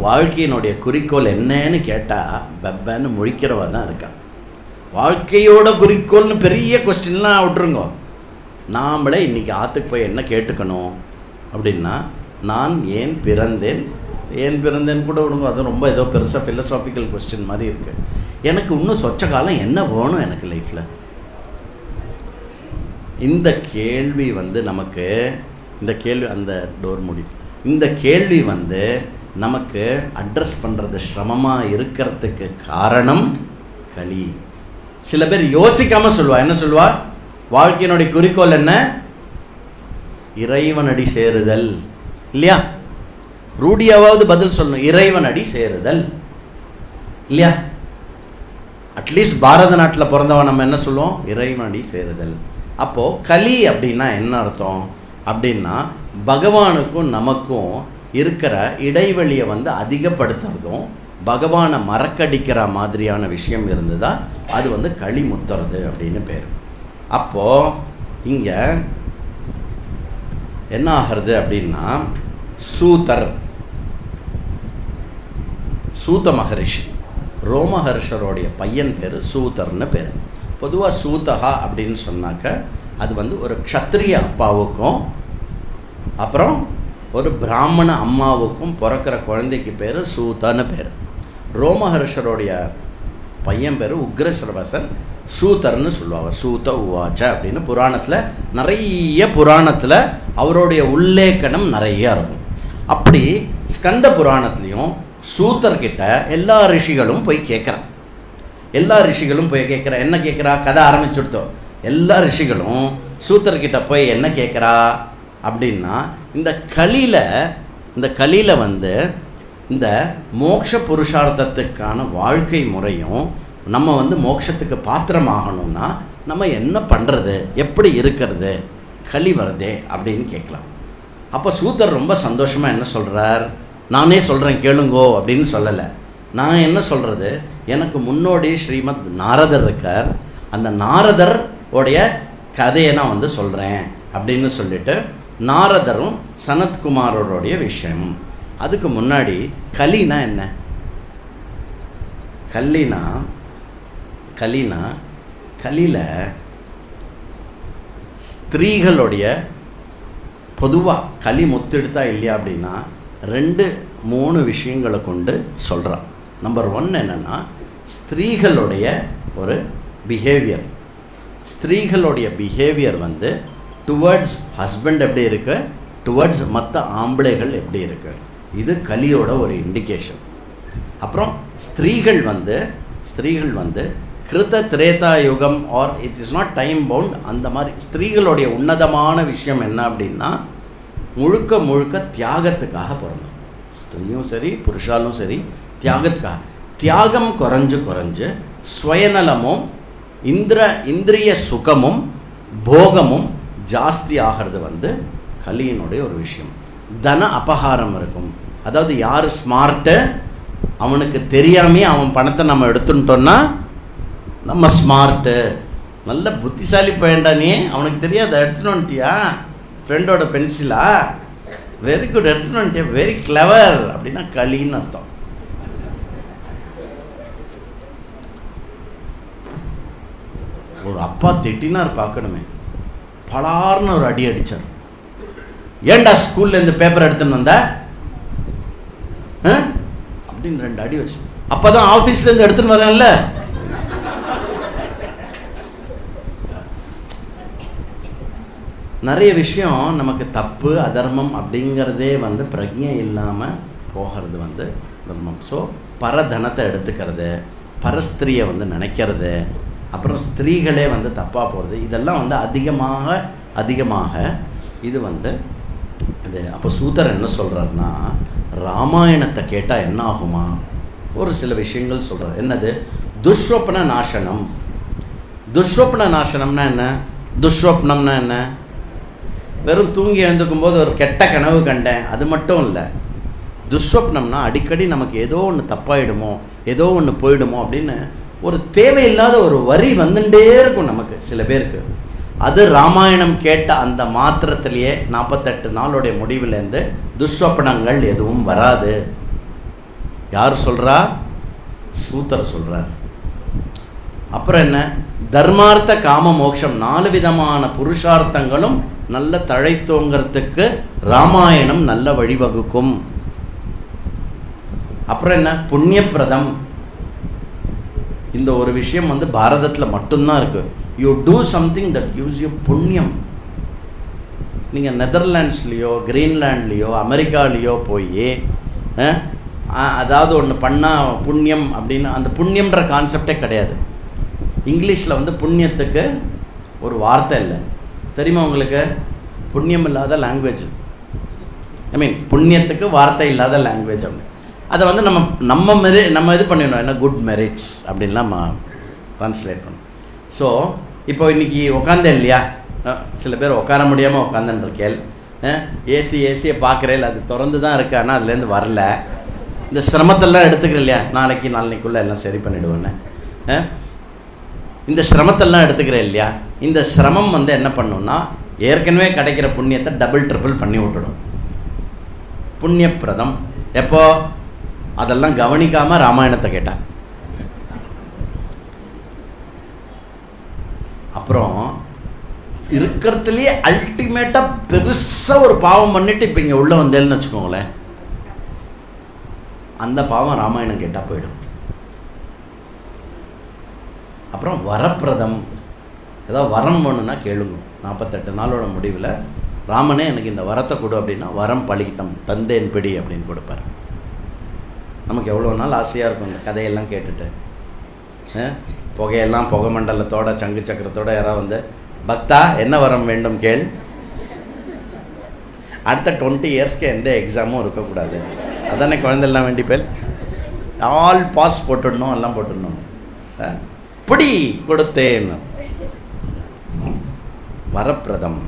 வாழ்க்கையினுடைய குறிக்கோள் என்னன்னு கேட்டால் பெப்பன்னு முழிக்கிறவா தான் இருக்கா. வாழ்க்கையோட குறிக்கோள்னு பெரிய கொஸ்டின்லாம் விட்டுருங்க. நாமளே இன்றைக்கி ஆற்றுக்கு போய் என்ன கேட்டுக்கணும் அப்படின்னா, நான் ஏன் பிறந்தேன் கூட விடுங்க, அது ரொம்ப ஏதோ பெருசாக ஃபிலசாபிக்கல் கொஸ்டின் மாதிரி இருக்குது. எனக்கு இன்னும் சொச்ச காலம் என்ன வேணும் எனக்கு லைஃப்பில்? இந்த கேள்வி வந்து நமக்கு, இந்த கேள்வி அந்த டோர் முடி, இந்த கேள்வி வந்து நமக்கு அட்ரஸ் பண்ணுறது சிரமமாக இருக்கிறதுக்கு காரணம் களி. சில பேர் யோசிக்காமல் சொல்லுவா. என்ன சொல்லுவா? வாழ்க்கையினுடைய குறிக்கோள் என்ன? இறைவனடி சேருதல் இல்லையா? ரூடியாவது பதில் சொல்லணும், இறைவனடி சேருதல் இல்லையா? அட்லீஸ்ட் பாரத நாட்டில் பிறந்தவன் நம்ம என்ன சொல்லுவோம்? இறைவனடி சேருதல். அப்போது களி அப்படின்னா என்ன அர்த்தம் அப்படின்னா, பகவானுக்கும் நமக்கும் இருக்கிற இடைவெளியை வந்து அதிகப்படுத்துறதும் பகவானை மறக்கடிக்கிற மாதிரியான விஷயம் இருந்ததா அது வந்து களி முத்துறது அப்படின்னு பேர். அப்போது இங்கே என்ன ஆகிறது அப்படின்னா, சூத மகரிஷி, ரோமஹர்ஷருடைய பையன் பேர் சூதர்னு பேர். பொதுவாக சூதகா அப்படின்னு சொன்னாக்க அது வந்து ஒரு க்ஷத்ரிய அப்பாவுக்கும் அப்புறம் ஒரு பிராமண அம்மாவுக்கும் பிறக்கிற குழந்தைக்கு பேர் சூதன்னு பேர். ரோமஹர்ஷருடைய பையன் பேர் உக்ரஸ்ரவசர், சூதர்னு சொல்லுவாங்க. சூத உவாச்ச அப்படின்னு புராணத்தில் அவருடைய உல்லேக்கணம் நிறைய இருக்கும். அப்படி ஸ்கந்த புராணத்துலேயும் சூதர்கிட்ட எல்லா ரிஷிகளும் போய் கேட்குறான், எல்லா ரிஷிகளும் போய் கேட்குறா. என்ன கேட்குறா? கதை ஆரம்பிச்சுடுத்தோம். எல்லா ரிஷிகளும் சூத்திரர்கிட்ட போய் என்ன கேட்குறா அப்படின்னா, இந்த கலியில் வந்து இந்த மோட்ச புருஷார்த்தத்துக்கான வாழ்க்கை முறையும் நம்ம வந்து மோட்சத்துக்கு பாத்திரமாகணும்னா நம்ம என்ன பண்ணுறது, எப்படி இருக்கிறது, கலி வருதே அப்படின்னு கேட்கலாம். அப்போ சூத்திரர் ரொம்ப சந்தோஷமாக என்ன சொல்கிறார், நானே சொல்கிறேன் கேளுங்கோ அப்படின்னு சொல்லலை. நான் என்ன சொல்கிறது, எனக்கு முன்னோடி ஸ்ரீமத் நாரதர் இருக்கார், அந்த நாரதர் உடைய கதையை நான் வந்து சொல்கிறேன் அப்படின்னு சொல்லிட்டு நாரதரும் சனத்குமாரோடைய விஷயம். அதுக்கு முன்னாடி கலினா என்ன? கலியில் ஸ்திரீகளுடைய பொதுவாக கலி முத்தெடுத்தா இல்லையா அப்படின்னா 2-3 விஷயங்களை கொண்டு சொல்கிறான். நம்பர் 1 என்னென்னா ஸ்திரீகளுடைய ஒரு பிஹேவியர். ஸ்திரீகளுடைய பிஹேவியர் வந்து டுவர்ட்ஸ் ஹஸ்பண்ட் எப்படி இருக்கு, டுவர்ட்ஸ் மற்ற ஆம்பளைகள் எப்படி இருக்கு, இது கலியோட ஒரு இண்டிகேஷன். அப்புறம் ஸ்திரீகள் வந்து கிருத திரேதா யுகம் or it is not time bound. அந்த மாதிரி ஸ்திரீகளுடைய உன்னதமான விஷயம் என்ன அப்படின்னா முழுக்க தியாகத்துக்காக பிறந்தோம். ஸ்திரீயும் சரி புருஷாலும் சரி தியாகத்துக்காக. தியாகம் குறைஞ்சு ஸ்வயநலமும் இந்திரிய சுகமும் போகமும் ஜாஸ்தி ஆகிறது வந்து கலியினுடைய ஒரு விஷயம். தன அபகாரம் இருக்கும். அதாவது யார் ஸ்மார்ட்டு, அவனுக்கு தெரியாமே அவன் பணத்தை நம்ம எடுத்துட்டோம்னா நம்ம ஸ்மார்ட்டு, நல்ல புத்திசாலி பையன்டானே, அவனுக்கு தெரியாத எடுத்துன்னு வந்துட்டியா, ஃப்ரெண்டோட பென்சிலா, வெரி குட் எடுத்துன்னு வந்துட்டியா, வெரி கிளவர் அப்படின்னா கலின்னு அர்த்தம். ஒரு அப்பா திட்டினார் பார்க்கணுமே, பலார்னு ஒரு அடி அடிச்சார். ஏண்டா ஸ்கூல்ல இருந்து பேப்பர் எடுத்துன்னு வந்த அப்படின்னு 2 அடி வச்சு. அப்பதான் ஆபீஸ்ல இருந்து எடுத்துன்னு வரேன்ல. நிறைய விஷயம் நமக்கு தப்பு அதர்மம் அப்படிங்கிறதே வந்து பிரஜை இல்லாமல் போகிறது வந்து தர்மம். ஸோ பரதனத்தை எடுத்துக்கிறது, பரஸ்திரியை வந்து நினைக்கிறது, அப்புறம் ஸ்திரீகளே வந்து தப்பாக போகிறது, இதெல்லாம் வந்து அதிகமாக இது வந்து இது. அப்போ சூத்திரர் என்ன சொல்கிறாருன்னா, ராமாயணத்தை கேட்டால் என்ன ஆகுமா, ஒரு சில விஷயங்கள் சொல்கிறார். என்னது? துஷ்வப்ன நாசனம். துஷ்வப்ன நாசனம்னா என்ன? துஷ்வப்னம்னா என்ன? வெறும் தூங்கி எழுந்துக்கும் போது ஒரு கெட்ட கனவு கண்டேன், அது மட்டும் இல்லை. துஷ்வப்னம்னா அடிக்கடி நமக்கு ஏதோ ஒன்று தப்பாயிடுமோ, ஏதோ ஒன்று போயிடுமோ அப்படின்னு ஒரு தேவையில்லாத ஒரு வரி வந்துட்டே இருக்கும் நமக்கு சில பேருக்கு. அது ராமாயணம் கேட்ட அந்த மாத்திரத்திலேயே 48 நாளுடைய முடிவிலேருந்து துஷ்வப்னங்கள் எதுவும் வராது. யார் சொல்றா? சூத்திரர் சொல்றார். அப்புறம் என்ன? தர்மார்த்த காம மோட்சம் 4 விதமான புருஷார்த்தங்களும் நல்ல தழைத்தோங்கிறதுக்கு ராமாயணம் நல்ல வழிவகுக்கும். அப்புறம் என்ன? புண்ணியப்பிரதம். இந்த ஒரு விஷயம் வந்து பாரதத்தில் மட்டும்தான் இருக்கு. You do something that gives you புண்ணியம். நீங்கள் நெதர்லாண்ட்ஸ்லேயோ கிரீன்லாண்ட்லேயோ அமெரிக்காலேயோ போய் அதாவது ஒன்று பண்ணால் புண்ணியம் அப்படின்னு, அந்த புண்ணியம்ன்ற கான்செப்டே கிடையாது. இங்கிலீஷில் வந்து புண்ணியத்துக்கு ஒரு வார்த்தை இல்லை, தெரியுமா உங்களுக்கு? புண்ணியம் இல்லாத லாங்குவேஜ், புண்ணியத்துக்கு வார்த்தை இல்லாத லாங்குவேஜ். அப்படி அதை வந்து நம்ம இது பண்ணிடணும், என்ன குட் மெரிட்ஸ் அப்படின்லாம் ட்ரான்ஸ்லேட் பண்ணணும். ஸோ இப்போ இன்றைக்கி உட்காந்தே இல்லையா, சில பேர் உட்கார முடியாமல் உட்காந்துருக்கேள், ஏசியை பார்க்குறேன், அது திறந்து தான் இருக்குது, ஆனால் அதுலேருந்து வரல. இந்த சிரமத்தெல்லாம் எடுத்துக்கிறேன் இல்லையா, நாளைக்குள்ளே எல்லாம் சரி பண்ணிவிடுவேன்னு. இந்த சிரமத்தெல்லாம் எடுத்துக்கிறேன் இல்லையா, இந்த சிரமம் வந்து என்ன பண்ணுன்னா ஏற்கனவே கிடைக்கிற புண்ணியத்தை டபுள் ட்ரிபிள் பண்ணி விட்டுடும். புண்ணியப்பிரதம். எப்போ? அதெல்லாம் கவனிக்காமல் ராமாயணத்தை கேட்டான். அப்புறம் இருக்கிறதுலேயே அல்டிமேட்டாக பெருசாக ஒரு பாவம் பண்ணிட்டு இப்போ இங்கே உள்ளே வந்தேன்னு வச்சுக்கோங்களேன், அந்த பாவம் ராமாயணம் கேட்டால் போயிடும். அப்புறம் வரப்பிரதம். ஏதாவது வரம் வேணும்னா கேளுங்க. 48 நாளோட முடிவில் ராமனே எனக்கு இந்த வரத்தை கொடு அப்படின்னா வரம் பலித்தம் தந்தேன் பிடி அப்படின்னு கொடுப்பார். நமக்கு எவ்வளோ நாள் ஆசையாக இருக்கும் இந்த கதையெல்லாம் கேட்டுட்டு. புகையெல்லாம் புகை மண்டலத்தோட சங்கு சக்கரத்தோட யாராவது வந்து பக்தா என்ன வரம் வேண்டும் கேள், அடுத்த 20 இயர்ஸ்க்கு எந்த எக்ஸாமும் இருக்கக்கூடாது, அதானே குழந்தைலாம் வேண்டி பேர் ஆல் பாஸ் போட்டுடணும், எல்லாம் போட்டுடணும். பிடி கொடுத்தேன் வரப்பிரதம்.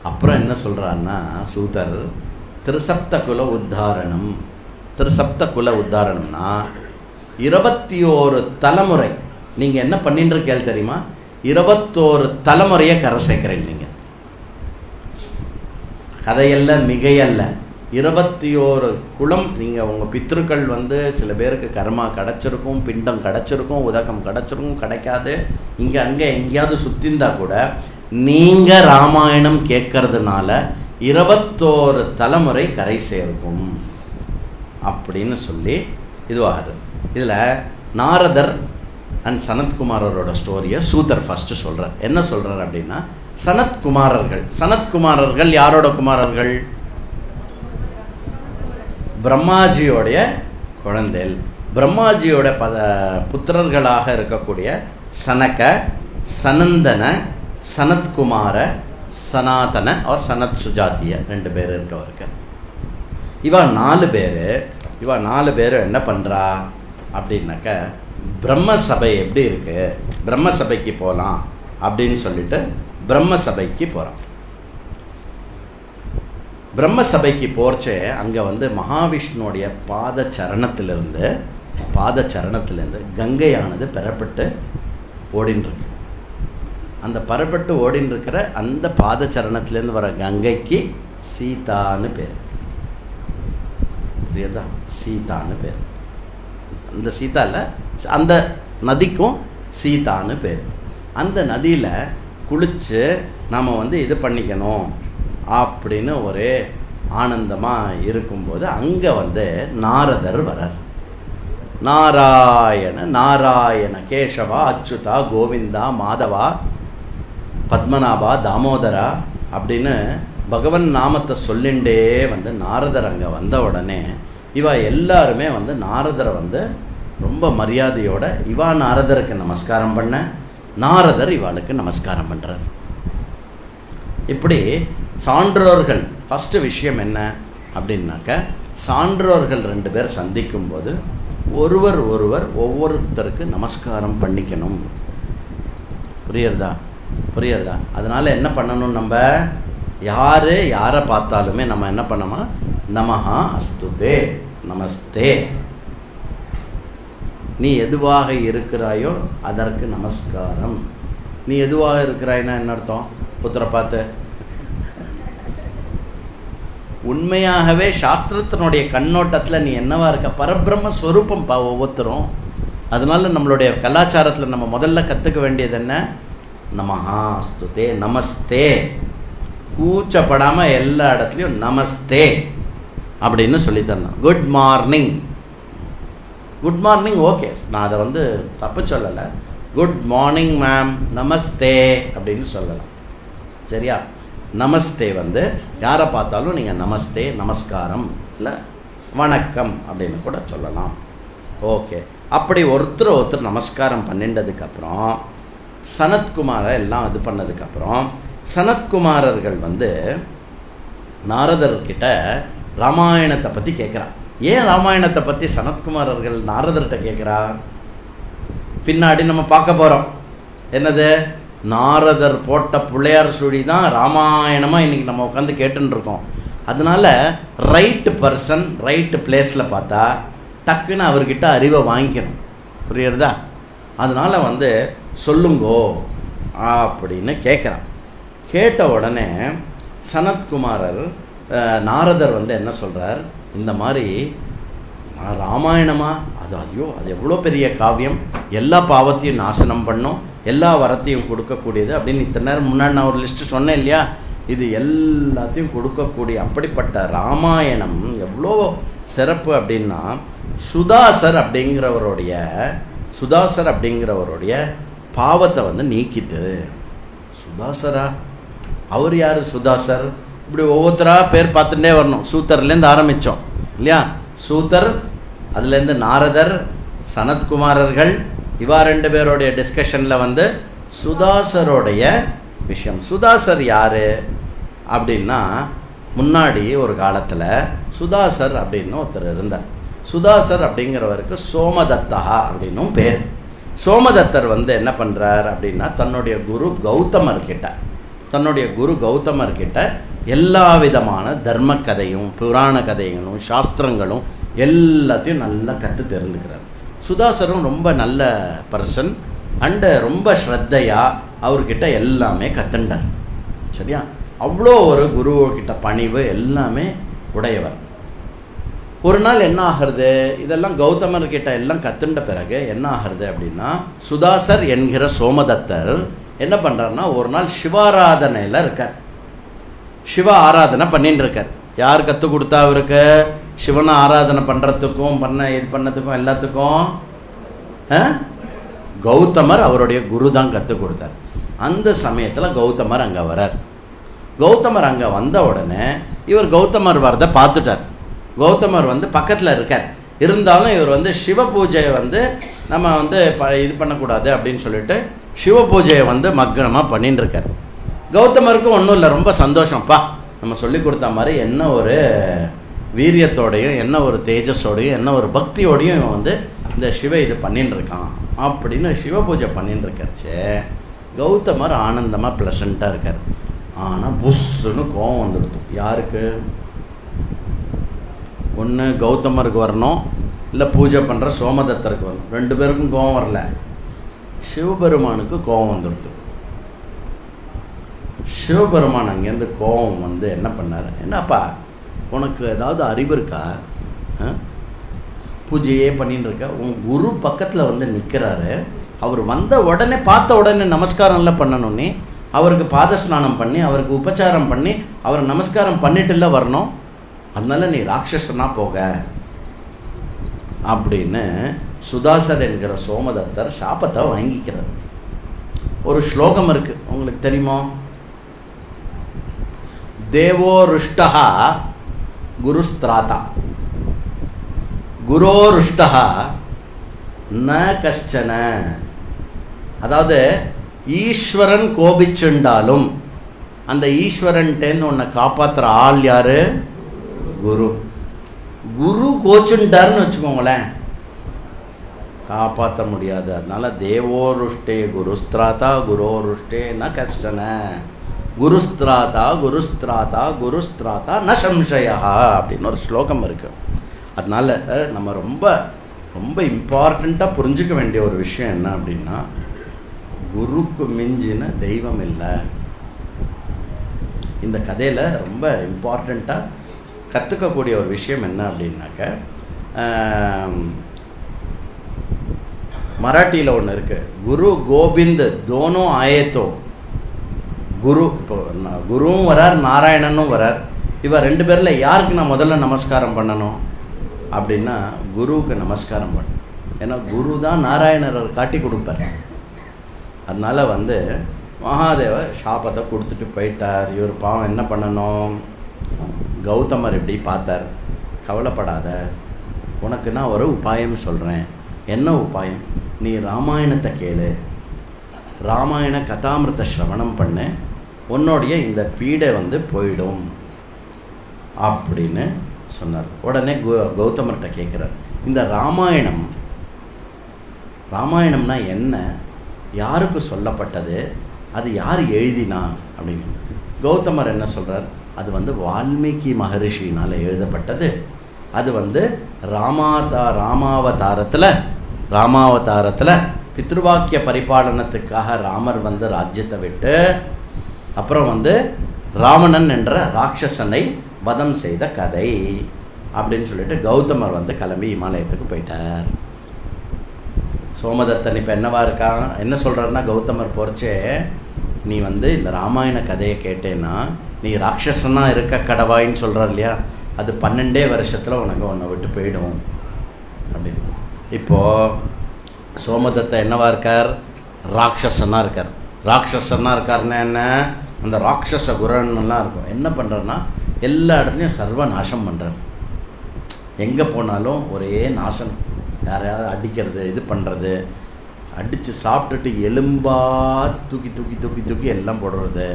அப்புறம் என்ன சொல்கிறான்னா சூதர், திருசப்த குல உத்தாரணம். திருசப்த குல உத்தாரணம்னா 21 தலைமுறை நீங்கள் என்ன பண்ணிட்டு இருக்கேள் தெரியுமா? 21 தலைமுறையை கரை சேர்க்கிறேன். நீங்கள் கதையல்ல மிகையல்ல, 21 குலம். நீங்கள் உங்கள் பித்ருக்கள் வந்து சில பேருக்கு கர்மா கிடச்சிருக்கும், பிண்டம் கிடச்சிருக்கும், உதகம் கிடச்சிருக்கும், கிடைக்காது, இங்கே அங்கே எங்கேயாவது சுற்றிந்தா கூட நீங்கள் ராமாயணம் கேட்கறதுனால 21 தலைமுறை கரை சேர்க்கும் அப்படின்னு சொல்லி இதுவாகுது. இதில் நாரதர் அண்ட் சனத்குமாரரோட ஸ்டோரியை சூதர் ஃபஸ்ட்டு சொல்கிறார். என்ன சொல்கிறார் அப்படின்னா, சனத்குமாரர்கள். சனத்குமாரர்கள் யாரோட குமாரர்கள்? பிரம்மாஜியோடைய குழந்தைகள். பிரம்மாஜியோட புத்திரர்களாக இருக்கக்கூடிய சனக, சனந்தன, சனத்குமார, சனாதன और சனத் சுஜாத்திய 2 பேர் இருக்கவருக்கு. இவா 4 பேர் என்ன பண்ணுறா அப்படின்னாக்க, பிரம்ம சபை எப்படி இருக்கு, பிரம்ம சபைக்கு போகலாம் அப்படின்னு சொல்லிட்டு பிரம்ம சபைக்கு போகிறான். பிரம்ம சபைக்கு போர்ச்சே அங்கே வந்து மகாவிஷ்ணுடைய பாத சரணத்திலிருந்து கங்கையானது பெறப்பட்டு ஓடின்னு இருக்கு. அந்த பரப்பட்டு ஓடின்னு இருக்கிற அந்த பாத சரணத்திலேருந்து வர கங்கைக்கு சீதான்னு பேர். புரியுதா? சீதான்னு பேர். அந்த சீதா இல்லை, அந்த நதிக்கும் சீதான்னு பேர். அந்த நதியில் குளித்து நாம் வந்து இது பண்ணிக்கணும் அப்படின்னு ஒரே ஆனந்தமாக இருக்கும்போது அங்கே வந்து நாரதர் வரார். நாராயண கேசவா அச்சுதா கோவிந்தா மாதவா பத்மநாபா தாமோதரா அப்படின்னு பகவன் நாமத்தை சொல்லிண்டே வந்து நாரதர் அங்கே வந்த உடனே இவா எல்லாருமே வந்து நாரதரை வந்து ரொம்ப மரியாதையோட இவா நாரதருக்கு நமஸ்காரம் பண்ண, நாரதர் இவாளுக்கு நமஸ்காரம் பண்ணுறார். இப்படி சான்றோர்கள் ஃபஸ்ட்டு விஷயம் என்ன அப்படின்னாக்க, சான்றோர்கள் 2 பேர் சந்திக்கும்போது ஒருவர் ஒவ்வொருத்தருக்கு நமஸ்காரம் பண்ணிக்கணும். புரியுறதா? அதனால் என்ன பண்ணணும், நம்ம யாரை பார்த்தாலுமே நம்ம என்ன பண்ணோமா, நமஹா அஸ்துதே நமஸ்தே, நீ எதுவாக இருக்கிறாயோ அதற்கு நமஸ்காரம். நீ எதுவாக இருக்கிறாய்னா என்ன அர்த்தம்? புத்திர பார்த்து உண்மையாகவே சாஸ்திரத்தினுடைய கண்ணோட்டத்தில் நீ என்னவா இருக்க? பரபிரம்ம ஸ்வரூபம் ஒவ்வொருத்தரும். அதனால நம்மளுடைய கலாச்சாரத்தில் நம்ம முதல்ல கற்றுக்க வேண்டியது என்ன? நமஹா அஸ்துதே நமஸ்தே. கூச்சப்படாமல் எல்லா இடத்துலையும் நமஸ்தே அப்படின்னு சொல்லித்தரணும். குட் மார்னிங் ஓகே, நான் அதை வந்து தப்பு சொல்லலை. குட் மார்னிங் மேம், நமஸ்தே அப்படின்னு சொல்லலாம். சரியா? நமஸ்தே வந்து யாரை பார்த்தாலும் நீங்கள் நமஸ்தே, நமஸ்காரம், இல்லை வணக்கம் அப்படின்னு கூட சொல்லலாம். ஓகே, அப்படி ஒருத்தர் நமஸ்காரம் பண்ணிட்டதுக்கப்புறம் சனத்குமாரை எல்லாம் இது பண்ணதுக்கப்புறம் சனத்குமாரர்கள் வந்து நாரதர்கிட்ட ராமாயணத்தை பற்றி கேட்குறான். ஏன் ராமாயணத்தை பற்றி சனத்குமாரர்கள் நாரதர்கிட்ட கேட்குறா? பின்னாடி நம்ம பார்க்க போகிறோம். என்னது? நாரதர் போட்ட பிள்ளையார் சுழி தான் ராமாயணமாக இன்றைக்கி நம்ம உட்காந்து கேட்டுருக்கோம். அதனால ரைட்டு பர்சன் ரைட்டு பிளேஸில் பார்த்தா டக்குன்னு அவர்கிட்ட அறிவை வாங்கிக்கணும். புரியுறதா? அதனால் வந்து சொல்லுங்கோ அப்படின்னு கேட்குறான். கேட்ட உடனே சனத்குமாரர் நாரதர் வந்து என்ன சொல்கிறார், இந்த மாதிரி ராமாயணமா, அது ஐயோ அது எவ்வளோ பெரிய காவியம், எல்லா பாவத்தையும் நாசனம் பண்ணும், எல்லா வரத்தையும் கொடுக்கக்கூடியது அப்படின்னு இத்தனை நேரம் முன்னாடி நான் ஒரு லிஸ்ட்டு சொன்னேன் இல்லையா? இது எல்லாத்தையும் கொடுக்கக்கூடிய அப்படிப்பட்ட ராமாயணம் எவ்வளோ சிறப்பு அப்படின்னா, சுதாசர் அப்படிங்கிறவருடைய பாவத்தை வந்து நீக்கிட்டு. சுதாசரா? அவர் யார் சுதாசர்? இப்படி ஒவ்வொருத்தராக பேர் பார்த்துட்டே வரணும். சூத்தர்லேருந்து ஆரம்பித்தோம் இல்லையா? சூத்தர், அதுலேருந்து நாரதர், சனத்குமாரர்கள் இவா 2 பேருடைய டிஸ்கஷனில் வந்து சுதாசருடைய விஷயம். சுதாசர் யார் அப்படின்னா, முன்னாடி ஒரு காலத்தில் சுதாசர் அப்படின்னு ஒருத்தர் இருந்தார். சுதாசர் அப்படிங்கிறவருக்கு சோமதத்தா அப்படின்னும் பேர். சோமதத்தர் வந்து என்ன பண்ணுறார் அப்படின்னா, தன்னுடைய குரு கௌதமர்கிட்ட எல்லா விதமான தர்ம கதையும் புராண கதைகளும் சாஸ்திரங்களும் எல்லாத்தையும் நல்லா கற்று தெரிஞ்சுக்கிறார். சுதாசரும் ரொம்ப நல்ல பர்சன் அண்டு ரொம்ப ஸ்ரத்தையாக அவர்கிட்ட எல்லாமே கற்றுண்டார். சரியா? அவ்வளோ ஒரு குருக்கிட்ட பணிவு எல்லாமே உடையவர். ஒரு நாள் என்ன ஆகிறது, இதெல்லாம் கௌதமர்கிட்ட எல்லாம் கற்றுண்ட பிறகு என்ன ஆகிறது அப்படின்னா, சுதாசர் என்கிற சோமதத்தர் என்ன பண்ணுறாருன்னா, ஒரு நாள் சிவாராதனையில் இருக்கார். சிவ ஆராதனை பண்ணிட்டு இருக்கார். யார் கற்றுக் கொடுத்தா அவருக்கு? சிவனை ஆராதனை பண்ணுறதுக்கும் இது பண்ணதுக்கும் எல்லாத்துக்கும் கௌதமர் அவருடைய குரு தான் கற்றுக் கொடுத்தார். அந்த சமயத்தில் கௌதமர் அங்கே வரார். கௌதமர் அங்கே வந்த உடனே இவர் கௌதமர் வரதை பார்த்துட்டார். கௌதமர் வந்து பக்கத்தில் இருக்கார். இருந்தாலும் இவர் வந்து சிவ பூஜையை வந்து நம்ம வந்து இது பண்ணக்கூடாது அப்படின்னு சொல்லிட்டு சிவ பூஜையை வந்து மக்னமாக பண்ணிட்டு இருக்கார். கௌதமருக்கும் ஒன்றும் இல்லை, ரொம்ப சந்தோஷம்ப்பா, நம்ம சொல்லி கொடுத்த மாதிரி என்ன ஒரு வீரியத்தோடையும் என்ன ஒரு தேஜஸோடையும் என்ன ஒரு பக்தியோடையும் இவன் வந்து இந்த சிவ இது பண்ணின்னு இருக்கான் அப்படின்னு சிவ பூஜை பண்ணின்னு இருக்காச்சு. கௌதமர் ஆனந்தமாக ப்ளசண்ட்டாக இருக்கார். ஆனால் புஷ்ஷுன்னு கோவம் வந்துடுது. யாருக்கு? ஒன்று கௌதமருக்கு வரணும், இல்லை பூஜை பண்ணுற சோமதத்தருக்கு வரணும். 2 பேருக்கும் கோவம் வரல, சிவபெருமானுக்கு கோவம் வந்துடுது. சிவபெருமான் அங்கேருந்து கோவம் வந்து என்ன பண்ணார், என்னப்பா உனக்கு ஏதாவது அறிவு இருக்கா? பூஜையே பண்ணின்னு இருக்க, உன் குரு பக்கத்தில் வந்து நிற்கிறாரு, அவர் வந்த உடனே பார்த்த உடனே நமஸ்காரம்லாம் பண்ணணும்னே, அவருக்கு பாதஸ்நானம் பண்ணி அவருக்கு உபச்சாரம் பண்ணி அவரை நமஸ்காரம் பண்ணிட்டுல வரணும், அதனால நீ ராட்சசனா போக அப்படின்னு சுதாசர் என்கிற சோமதத்தர் சாபத்தை வாங்கிக்கிறார். ஒரு ஸ்லோகம் இருக்கு, உங்களுக்கு தெரியுமா? தேவோ ருஷ்டா குருஸ்திராதா குரோ ருஷ்டா ந கஷ்டன. அதாவது ஈஸ்வரன் கோபிச்சுண்டாலும் அந்த ஈஸ்வரன்ட்டேன்னு உன்னை காப்பாற்றுற ஆள் யாரு? குரு. குரு கோச்சுண்டாருன்னு வச்சுக்கோங்களேன், காப்பாற்ற முடியாது. அதனால தேவோ ருஷ்டே குருஸ்திராதா குரோ ருஷ்டே ந கஷ்டன. குருஸ்திராதா குருஸ்திராதா குருஸ்திராதா ந சம்சயா அப்படின்னு ஒரு ஸ்லோகம் இருக்கு. அதனால நம்ம ரொம்ப ரொம்ப இம்பார்ட்டண்ட்டாக புரிஞ்சுக்க வேண்டிய ஒரு விஷயம் என்ன அப்படின்னா, குருக்கு மிஞ்சின தெய்வம் இல்லை. இந்த கதையில் ரொம்ப இம்பார்ட்டண்ட்டாக கற்றுக்கக்கூடிய ஒரு விஷயம் என்ன அப்படின்னாக்க, மராட்டியில் ஒன்று இருக்குது, குரு கோபிந்த் தோனோ ஆயத்தோ. குரு இப்போ குருவும் வரார் நாராயணனும் வரார். இவ 2 பேரில் யாருக்கு நான் முதல்ல நமஸ்காரம் பண்ணணும் அப்படின்னா குருவுக்கு நமஸ்காரம் பண்ண. ஏன்னா குரு தான் நாராயணரை காட்டி கொடுப்பார். அதனால் வந்து மகாதேவர் சாபத்தை கொடுத்துட்டு போயிட்டார். இவர் பாவம் என்ன பண்ணணும்? கௌதமர் இப்படி பார்த்தார், கவலைப்படாத, உனக்கு நான் ஒரு உபாயம் சொல்கிறேன். என்ன உபாயம்? நீ ராமாயணத்தை கேளு, ராமாயண கதாமிருத ஸ்ரவணம் பண்ணு, உன்னுடைய இந்த பீடை வந்து போயிடும் அப்படின்னு சொன்னார். உடனே கௌதமர்கிட்ட கேட்குறார், இந்த ராமாயணம்னா என்ன, யாருக்கு சொல்லப்பட்டது, அது யார் எழுதினா அப்படின்னு. கௌதமர் என்ன சொல்கிறார், அது வந்து வால்மீகி மகரிஷினால் எழுதப்பட்டது. அது வந்து ராமாவதாரத்தில் பித்ருவாக்கிய பரிபாலனத்துக்காக ராமர் வந்து ராஜ்யத்தை விட்டு அப்புறம் வந்து ராவணன் என்ற ராட்சசனை வதம் செய்த கதை அப்படின்னு சொல்லிட்டு கௌதமர் வந்து கிளம்பி இமாலயத்துக்கு போயிட்டார். சோமதத்தன் இப்போ என்னவா இருக்கான், என்ன சொல்கிறாருன்னா, கௌதமர் போறச்சே, நீ வந்து இந்த ராமாயண கதையை கேட்டேன்னா நீ ராட்சசனாக இருக்க கடவாயின்னு சொல்கிறார் இல்லையா, அது 12 வருஷத்தில் உனக்கு உன்னை விட்டு போயிடும் அப்படின்னு. இப்போது சோமதத்தை என்னவா இருக்கார்? ராட்சசனாக இருக்கார். ராட்சசனாக இருக்காருன்னா என்ன, அந்த ராட்சச குரன்லாம் இருக்கும். என்ன பண்ணுறாருன்னா எல்லா இடத்துலையும் சர்வ நாசம் பண்ணுறார். எங்கே போனாலும் ஒரே நாசம். யாரையாவது அடிக்கிறது, இது பண்ணுறது, அடித்து சாப்பிட்டுட்டு எலும்பாக தூக்கி தூக்கி தூக்கி தூக்கி எல்லாம் போடுறது,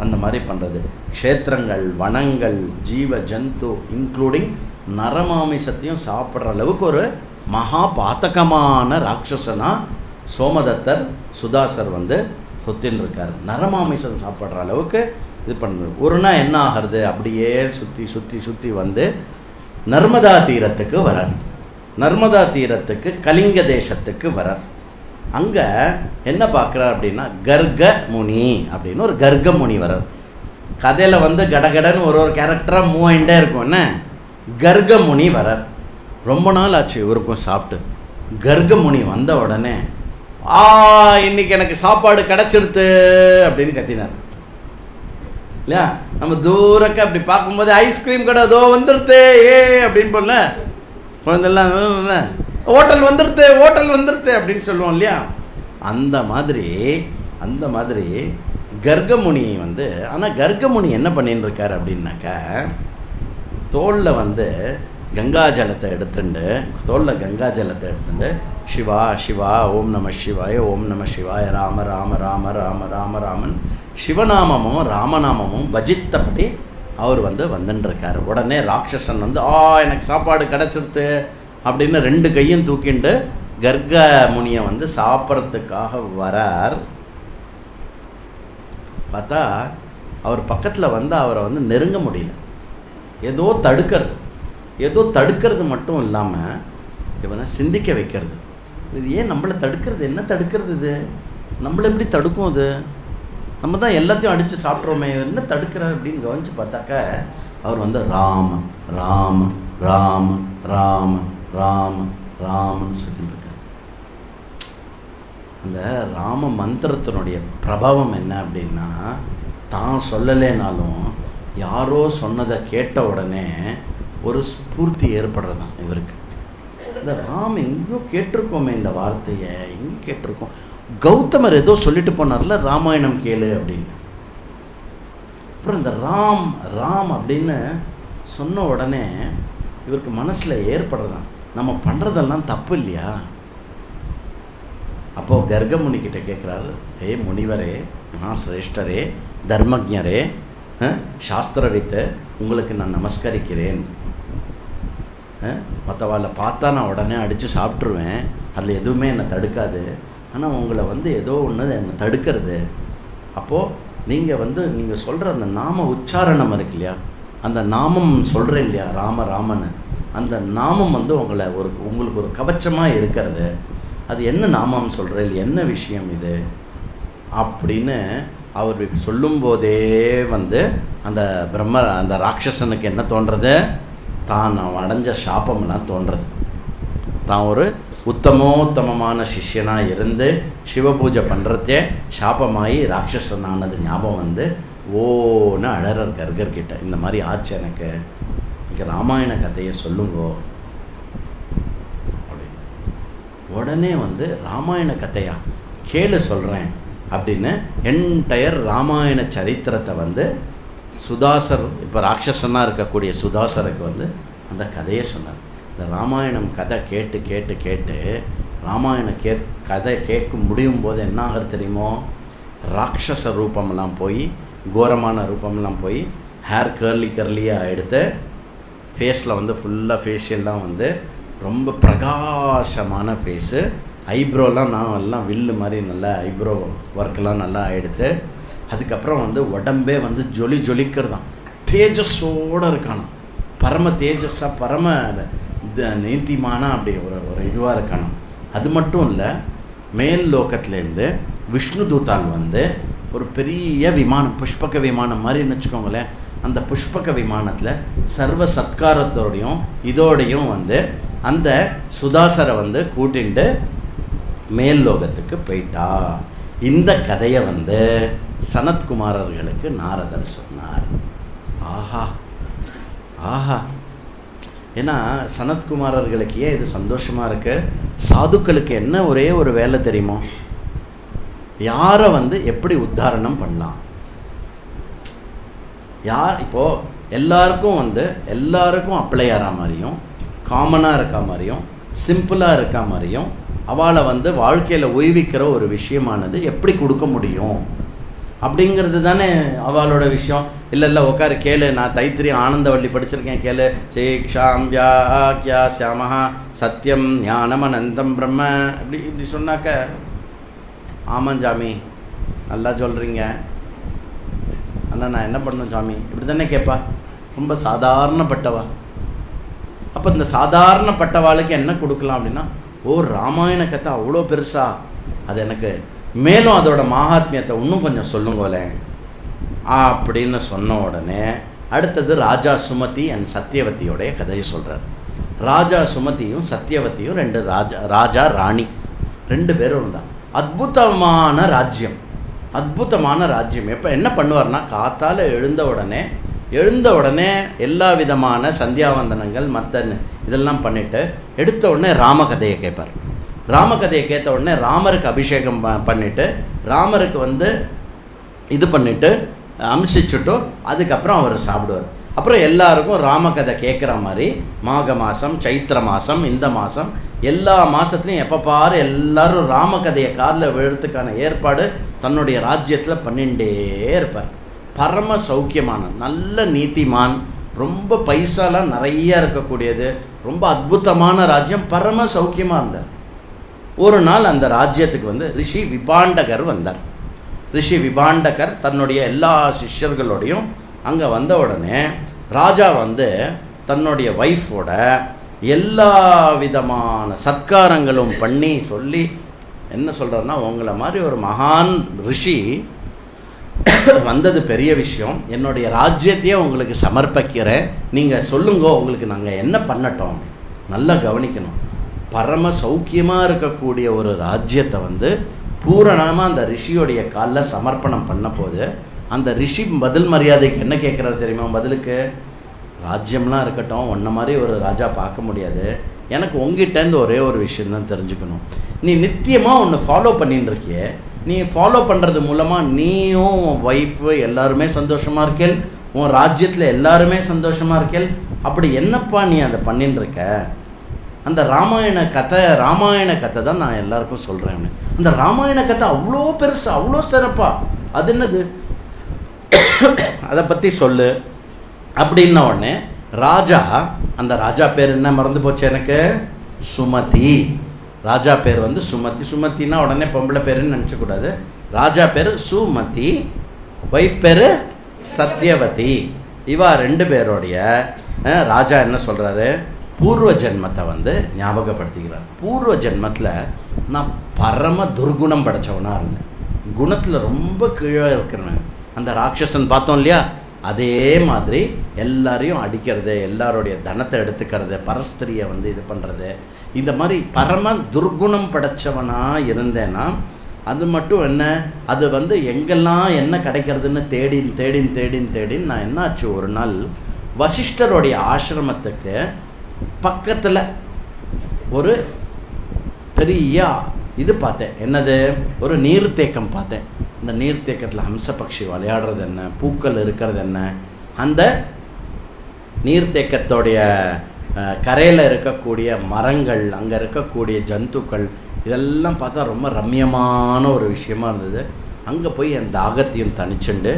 அந்த மாதிரி பண்ணுறது. க்ஷேத்திரங்கள், வனங்கள், ஜீவ ஜந்து இன்க்ளூடிங் நரமாமிசத்தையும் சாப்பிட்ற அளவுக்கு ஒரு மகா பாத்தகமான ராட்சசனாக சோமதத்தர் சுதாசர் வந்து சுத்தின்னு இருக்கார். நரமாமிசம் சாப்பிட்ற அளவுக்கு இது பண்ணுறது. ஒரு நாள் என்ன ஆகிறது, அப்படியே சுற்றி சுற்றி சுற்றி வந்து நர்மதா தீரத்துக்கு வரார். நர்மதா தீரத்துக்கு கலிங்க தேசத்துக்கு வரார். அங்கே என்ன பார்க்குறார் அப்படின்னா கர்க முனி அப்படின்னு ஒரு கர்க முனி வரார். கதையில் வந்து கடகடன்னு ஒரு கேரக்டராக மூவ் ஆகிட்டே இருக்கும். என்ன கர்க முனி வரார். ரொம்ப நாள் ஆச்சு இவருக்கும் சாப்பிட்டு. கர்க முனி வந்த உடனே இன்னைக்கு எனக்கு சாப்பாடு கிடச்சிடுத்து அப்படின்னு கத்தினார் இல்லையா? நம்ம தூரக்க அப்படி பார்க்கும்போது ஐஸ்கிரீம் கடை அதோ வந்துடுது அப்படின்னு போல குழந்தைலாம் ஹோட்டல் வந்துடுது ஹோட்டல் வந்துடுது அப்படின்னு சொல்லுவோம் இல்லையா? அந்த மாதிரி கர்கமுனி வந்து, ஆனால் கர்கமுனி என்ன பண்ணின்னு இருக்கார் அப்படின்னாக்கா, தோளில் வந்து கங்காஜலத்தை எடுத்துட்டு சிவா சிவா ஓம் நம சிவாய ஓம் நம சிவாய ராம ராம ராம ராம ராம ராமன் சிவநாமமும் ராமநாமமும் பஜித்தபடி அவர் வந்து வந்துட்டுருக்கார். உடனே ராட்சசன் வந்து எனக்கு சாப்பாடு கிடச்சிருத்து அப்படின்னு 2 கையும் தூக்கிண்டு கர்க முனியை வந்து சாப்பிட்றதுக்காக வரார். பார்த்தா அவர் பக்கத்தில் வந்து அவரை வந்து நெருங்க முடியல. ஏதோ தடுக்கிறது மட்டும் இல்லாமல் இவனை சிந்திக்க வைக்கிறது. இது ஏன் நம்மளை தடுக்கிறது? என்ன தடுக்கிறது? இது நம்மளை எப்படி தடுக்கும்? இது நம்ம தான் எல்லாத்தையும் அடித்து சாப்பிட்றோமே, என்ன தடுக்கிறார் அப்படின்னு கவனித்து பார்த்தாக்கா அவர் வந்து ராம ராம ராம ராம ராம ராமன்னு சொல்லிட்டு இருக்கார். அந்த ராம மந்திரத்தினுடைய பிரபாவம் என்ன அப்படின்னா, தான் சொல்லலைனாலும் யாரோ சொன்னதை கேட்ட உடனே ஒரு ஸ்பூர்த்தி ஏற்படுறதான் இவருக்கு. இந்த ராம் எங்கேயோ கேட்டிருக்கோமே, இந்த வார்த்தையை எங்கே கேட்டிருக்கோம். கௌதமர் ஏதோ சொல்லிட்டு போனார்ல, ராமாயணம் கேளு அப்படின்னு. அப்புறம் இந்த ராம் ராம் அப்படின்னு சொன்ன உடனே இவருக்கு மனசில் ஏற்படுறதான், நம்ம பண்ணுறதெல்லாம் தப்பு இல்லையா? அப்போது கர்கமுனி கிட்ட கேட்குறாரு, முனிவரே, மகாசிரேஷ்டரே, தர்மஜரே, சாஸ்திரவித்தை, உங்களுக்கு நான் நமஸ்கரிக்கிறேன். மற்றவாளை பார்த்தா நான் உடனே அடித்து சாப்பிட்ருவேன், அதில் எதுவுமே என்னை தடுக்காது. ஆனால் உங்களை வந்து ஏதோ ஒன்று என்னை தடுக்கிறது. அப்போது நீங்கள் சொல்கிற அந்த நாம உச்சாரணம் இருக்கு இல்லையா, அந்த நாமம் சொல்கிறேன் இல்லையா, ராமன்னு, அந்த நாமம் வந்து உங்களுக்கு ஒரு கவச்சமாக இருக்கிறது. அது என்ன நாமம் சொல்கிறேன், என்ன விஷயம் இது அப்படின்னு அவர் சொல்லும்போதே வந்து அந்த ராட்சசனுக்கு என்ன தோன்றது, தான் அடைஞ்ச சாபம்லாம் தோன்றது. தான் ஒரு உத்தமோத்தமமான சிஷ்யனாக இருந்து சிவபூஜை பண்ணுறதே சாபமாகி ராட்சசனானது ஞாபகம் வந்து ஓன்னு அழறர் கர்கர்கிட்ட. இந்த மாதிரி ஆச்சு எனக்கு, ராமாயண கதையை சொல்லுங்கோ அப்படின்னு. உடனே வந்து ராமாயண கதையா கேளு சொல்கிறேன் அப்படின்னு என்டையர் ராமாயண சரித்திரத்தை வந்து சுதாசர், இப்போ ராட்சசனாக இருக்கக்கூடிய சுதாசருக்கு வந்து அந்த கதையை சொன்னார். இந்த ராமாயணம் கதை கேட்டு கேட்டு கேட்டு ராமாயண கதை கேட்க முடியும் போது என்ன ஆகிறது தெரியுமோ, ராட்சச ரூபமெல்லாம் போய், கோரமான ரூபமெல்லாம் போய், ஹேர் கர்லியாக எடுத்து, ஃபேஸில் வந்து ஃபுல்லாக ஃபேஷியல்லாம் வந்து ரொம்ப பிரகாசமான ஃபேஸு, ஐப்ரோலாம் நான் எல்லாம் வில்லு மாதிரி நல்லா ஐப்ரோ ஒர்க்கெலாம் நல்லா எடுத்து, அதுக்கப்புறம் வந்து உடம்பே வந்து ஜொலிக்கிறதான், தேஜஸோடு இருக்கானோ, பரம தேஜஸாக பரம நீத்திமான அப்படி ஒரு இதுவாக இருக்கணும். அது மட்டும் இல்லை, மேல் லோகத்துலேருந்து விஷ்ணு தூத்தால் வந்து ஒரு பெரிய விமானம், புஷ்பக விமானம் மாதிரின்னு வச்சுக்கோங்களேன், அந்த புஷ்பக விமானத்தில் சர்வ சத்காரத்தோடையும் இதோடையும் வந்து அந்த சுதாசரை வந்து கூட்டிட்டு மேல் லோகத்துக்கு போயிட்டா. இந்த கதையை வந்து சனத்குமாரர்களுக்கு நாரதர் சொன்னார். ஆஹா ஆஹா, ஏன்னா சனத்குமாரர்களுக்கு ஏன் இது சந்தோஷமாக இருக்கு, சாதுக்களுக்கு என்ன ஒரே ஒரு வேலை தெரியுமோ, யாரை வந்து எப்படி உத்தாரணம் பண்ணலாம். இப்போது எல்லாருக்கும் அப்ளை ஆகிற மாதிரியும் காமனாக இருக்க மாதிரியும் சிம்பிளாக இருக்க மாதிரியும் அவளை வந்து வாழ்க்கையில் ஓய்விக்கிற ஒரு விஷயமானது எப்படி கொடுக்க முடியும் அப்படிங்கிறது தானே அவளோட விஷயம். இல்லை உட்காரு கேளு, நான் தைத்திரி ஆனந்தவள்ளி படிச்சிருக்கேன் கேளு, சேக்ஷாம் வியாக்யா சியாமஹா சத்தியம் ஞானம் அனந்தம் பிரம்ம இப்படி சொன்னாக்க, ஆமாம் சாமி நல்லா சொல்கிறீங்க, ஆனால் நான் என்ன பண்ணணும் சாமி இப்படி தானே கேட்பா. ரொம்ப சாதாரணப்பட்டவா. அப்போ இந்த சாதாரணப்பட்டவாளுக்கு என்ன கொடுக்கலாம் அப்படின்னா, ராமாயண கதை அவ்வளோ பெருசா, அது எனக்கு மேலும் அதோட மகாத்மியத்தை இன்னும் கொஞ்சம் சொல்லுங்களே அப்படின்னு சொன்ன உடனே அடுத்தது ராஜா சுமதி அண்ட் சத்தியவதியோடைய கதையை சொல்கிறார். ராஜா சுமதியும் சத்தியவதியும் ரெண்டு ராஜா ராணி 2 பேரும் இருந்தான். அற்புதமான ராஜ்யம், அற்புதமான ராஜ்யம். எப்போ என்ன பண்ணுவார்னா, காத்தால் எழுந்த உடனே எல்லா விதமான சந்தியாவந்தனங்கள் மற்ற இதெல்லாம் பண்ணிவிட்டு எடுத்த உடனே ராமகதையை கேட்பார். ராமகதையை கேட்ட உடனே ராமருக்கு அபிஷேகம் பண்ணிவிட்டு ராமருக்கு வந்து இது பண்ணிவிட்டு அம்சிச்சுட்டு அதுக்கப்புறம் அவர் சாப்பிடுவார். அப்புறம் எல்லாருக்கும் ராமகதை கேட்குற மாதிரி மாக மாதம், சைத்திர மாதம், இந்த மாதம் எல்லா மாதத்துலையும் எப்போ பாரு எல்லாரும் ராமகதையை காதில் விழுறதுக்கான ஏற்பாடு தன்னுடைய ராஜ்யத்தில் பண்ணிகிட்டே இருப்பார். பரம சௌக்கியமான நல்ல நீதிமான், ரொம்ப பைசாலாம் நிறைய இருக்கக்கூடியது, ரொம்ப அற்புதமான ராஜ்யம், பரம சௌக்கியமாக இருந்தார். ஒரு நாள் அந்த ராஜ்யத்துக்கு வந்து ரிஷி விபாண்டகர் வந்தார். ரிஷி விபாண்டகர் தன்னுடைய எல்லா சிஷ்யர்களோடையும் அங்கே வந்த உடனே ராஜா வந்து தன்னுடைய ஒய்ஃபோட எல்லா விதமான சத்காரங்களும் பண்ணி சொல்லி என்ன சொல்கிறாருன்னா, உங்களை மாதிரி ஒரு மகான் ரிஷி வந்தது பெரிய விஷயம், என்னுடைய ராஜ்யத்தையே உங்களுக்கு சமர்ப்பிக்கிறேன், நீங்கள் சொல்லுங்க உங்களுக்கு நாங்கள் என்ன பண்ணட்டோம். நல்லா கவனிக்கணும், பரம சௌக்கியமாக இருக்கக்கூடிய ஒரு ராஜ்யத்தை வந்து பூரணமாக அந்த ரிஷியோடைய காலில் சமர்ப்பணம் பண்ண போது அந்த ரிஷி பதில் மரியாதைக்கு என்ன கேட்குறாரு தெரியுமா? பதிலுக்கு, ராஜ்யம்லாம் இருக்கட்டும், ஒன்றை மாதிரி ஒரு ராஜா பார்க்க முடியாது, எனக்கு உங்ககிட்டேருந்து ஒரே ஒரு விஷயந்தான் தெரிஞ்சுக்கணும். நீ நித்தியமாக ஒன்று ஃபாலோ பண்ணின்னு இருக்கிய, நீ ஃபாலோ பண்ணுறது மூலமாக நீயும் உன் ஒய்ஃபு எல்லாருமே சந்தோஷமாக இருக்கேள், உன் ராஜ்யத்தில் எல்லாருமே சந்தோஷமாக இருக்கேள், அப்படி என்னப்பா நீ அதை பண்ணின்னு இருக்க? அந்த ராமாயண கதை தான் நான் எல்லாருக்கும் சொல்கிறேன். அந்த ராமாயண கதை அவ்வளோ பெருசு, அவ்வளோ சிறப்பா, அது என்னது அதை பற்றி சொல்லு அப்படின்ன உடனே ராஜா, அந்த ராஜா பேர் என்ன மறந்து போச்சு எனக்கு, சுமதி. ராஜா பேர் வந்து சுமதி. சுமதினா உடனே பொம்பளை பேருன்னு நினச்சக்கூடாது. ராஜா பேர் சுமதி, ஒய்ஃப் பேர் சத்தியவதி. இவா 2 பேரோடைய ராஜா என்ன சொல்கிறாரு, பூர்வ ஜென்மத்தை வந்து ஞாபகப்படுத்திக்கிறார். பூர்வ ஜென்மத்தில் நான் பரம துர்குணம் படைச்சவனாக இருந்தேன், குணத்தில் ரொம்ப கீழே இருக்கிறேன். அந்த ராட்சசன் பார்த்தோம் இல்லையா, அதே மாதிரி எல்லாரையும் அடிக்கிறது, எல்லாருடைய தனத்தை எடுத்துக்கிறது, பரஸ்திரியை வந்து இது பண்ணுறது, இந்த மாதிரி பரம துர்குணம் படைச்சவனாக இருந்தேன்னா அது மட்டும் என்ன, அது வந்து எங்கெல்லாம் என்ன கிடைக்கிறதுன்னு தேடின்னு நான் என்னாச்சு, ஒரு நாள் வசிஷ்டருடைய ஆசிரமத்துக்கு பக்கத்தில் ஒரு பெரிய இது பார்த்தேன். என்னது, ஒரு நீர்த்தேக்கம் பார்த்தேன். இந்த நீர்த்தேக்கத்தில் ஹம்சபக்ஷி விளையாடுறது என்ன, பூக்கள் இருக்கிறது என்ன, அந்த நீர்த்தேக்கத்தோடைய கரையில் இருக்கக்கூடிய மரங்கள், அங்கே இருக்கக்கூடிய ஜந்துக்கள், இதெல்லாம் பார்த்தா ரொம்ப ரம்யமான ஒரு விஷயமா இருந்தது. அங்கே போய் என் தாகத்தையும் தணிச்சுண்டு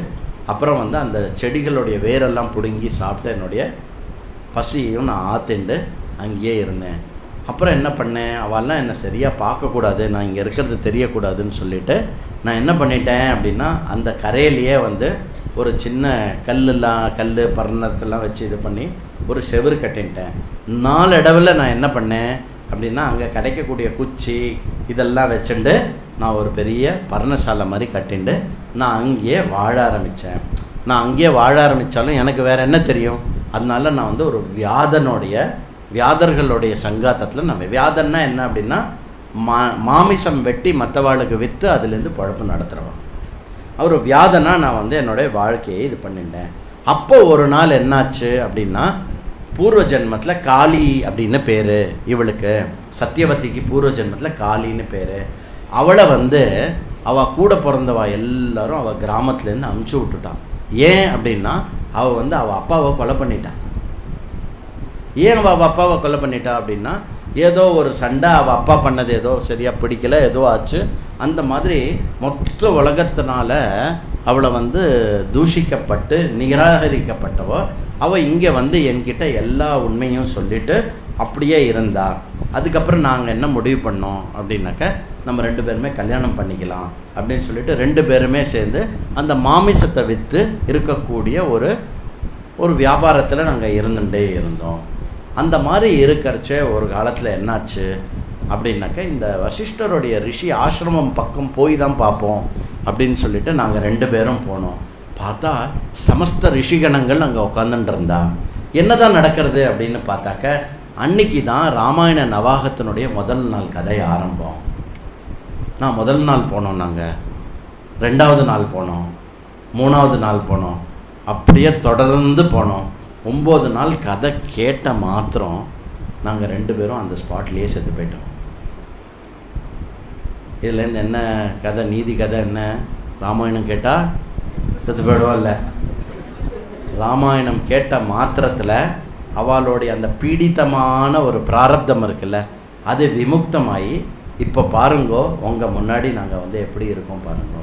அப்புறம் வந்து அந்த செடிகளுடைய வேரெல்லாம் பிடுங்கி சாப்பிட்டு என்னுடைய பசியையும் நான் ஆத்திண்டு அங்கேயே இருந்தேன். அப்புறம் என்ன பண்ணேன், அவெல்லாம் என்னை சரியாக பார்க்கக்கூடாது, நான் இங்கே இருக்கிறது தெரியக்கூடாதுன்னு சொல்லிவிட்டு நான் என்ன பண்ணிட்டேன் அப்படின்னா, அந்த கரையிலேயே வந்து ஒரு சின்ன கல் பர்ணத்தெல்லாம் வச்சு இது பண்ணி ஒரு செவுரு கட்டின்ட்டேன். 4 இடவில் நான் என்ன பண்ணேன் அப்படின்னா, அங்கே கிடைக்கக்கூடிய குச்சி இதெல்லாம் வச்சுட்டு நான் ஒரு பெரிய பர்ணசாலை மாதிரி கட்டிண்டு நான் அங்கேயே வாழ ஆரம்பித்தேன். நான் அங்கேயே வாழ ஆரம்பித்தாலும் எனக்கு வேறு என்ன தெரியும், அதனால நான் வந்து ஒரு வியாதர்களுடைய சங்காத்தத்தில் நான், வியாதன்னா என்ன அப்படின்னா மாமிசம் வெட்டி மற்றவாளுக்கு விற்று அதுலேருந்து பழப்பு நடத்துகிறவன். அவர் வியாதனா நான் வந்து என்னுடைய வாழ்க்கையை இது பண்ணிட்டேன். அப்போ ஒரு நாள் என்னாச்சு அப்படின்னா, பூர்வ ஜென்மத்தில் காளி அப்படின்னு பேர் இவளுக்கு, சத்தியவதிக்கு பூர்வ ஜென்மத்தில் காளின்னு பேர். அவளை வந்து அவள் கூட பிறந்தவா எல்லாரும் அவள் கிராமத்துலேருந்து அமுச்சு விட்டுட்டான். ஏன் அப்படின்னா, அவள் வந்து அவள் அப்பாவை கொலை பண்ணிட்டான். ஏன் அவள் அப்பாவை கொலை பண்ணிட்டா அப்படின்னா, ஏதோ ஒரு சண்டை, அவள் அப்பா பண்ணது ஏதோ சரியாக பிடிக்கல, ஏதோ ஆச்சு. அந்த மாதிரி மொத்த உலகத்தினால அவளை வந்து தூஷிக்கப்பட்டு நிராகரிக்கப்பட்டவோ அவள் இங்கே வந்து என்கிட்ட எல்லா உண்மையும் சொல்லிட்டு அப்படியே இருந்தா. அதுக்கப்புறம் நாங்கள் என்ன முடிவு பண்ணோம் அப்படின்னாக்க, நம்ம 2 பேருமே கல்யாணம் பண்ணிக்கலாம் அப்படின்னு சொல்லிட்டு 2 பேருமே சேர்ந்து அந்த மாமிசத்தை விற்று இருக்கக்கூடிய ஒரு வியாபாரத்தில் நாங்கள் இருந்துகிட்டே இருந்தோம். அந்த மாதிரி இருக்கிறச்சே ஒரு காலத்தில் என்னாச்சு அப்படின்னாக்க, இந்த வசிஷ்டருடைய ரிஷி ஆசிரமம் பக்கம் போய் தான் பார்ப்போம் அப்படின்னு சொல்லிட்டு நாங்கள் 2 பேரும் போனோம். பார்த்தா சமஸ்த ரிஷிகணங்கள் அங்கே உட்காந்துட்டு இருந்தா. என்னதான் நடக்கிறது அப்படின்னு பார்த்தாக்க, அன்னைக்கு தான் ராமாயண நவாகத்தினுடைய முதல் நாள் கதை ஆரம்பம். நான் முதல் நாள் போனோம், நாங்கள் 2வது நாள் போனோம், 3வது நாள் போனோம், அப்படியே தொடர்ந்து போனோம். 9 நாள் கதை கேட்ட மாத்திரம் நாங்கள் 2 பேரும் அந்த ஸ்பாட்லேயே செத்து போயிட்டோம். இதுலேருந்து என்ன கதை, நீதி கதை என்ன? ராமாயணம் கேட்டால் செத்து போயிடுவோம் இல்லை? ராமாயணம் கேட்ட மாத்திரத்தில் அவளுடைய அந்த பீடித்தமான ஒரு பிராரப்தம் இருக்குல்ல, அது விமுக்தமாகி இப்போ பாருங்கோ உங்கள் முன்னாடி நாங்கள் வந்து எப்படி இருக்கோம் பாருங்கோ.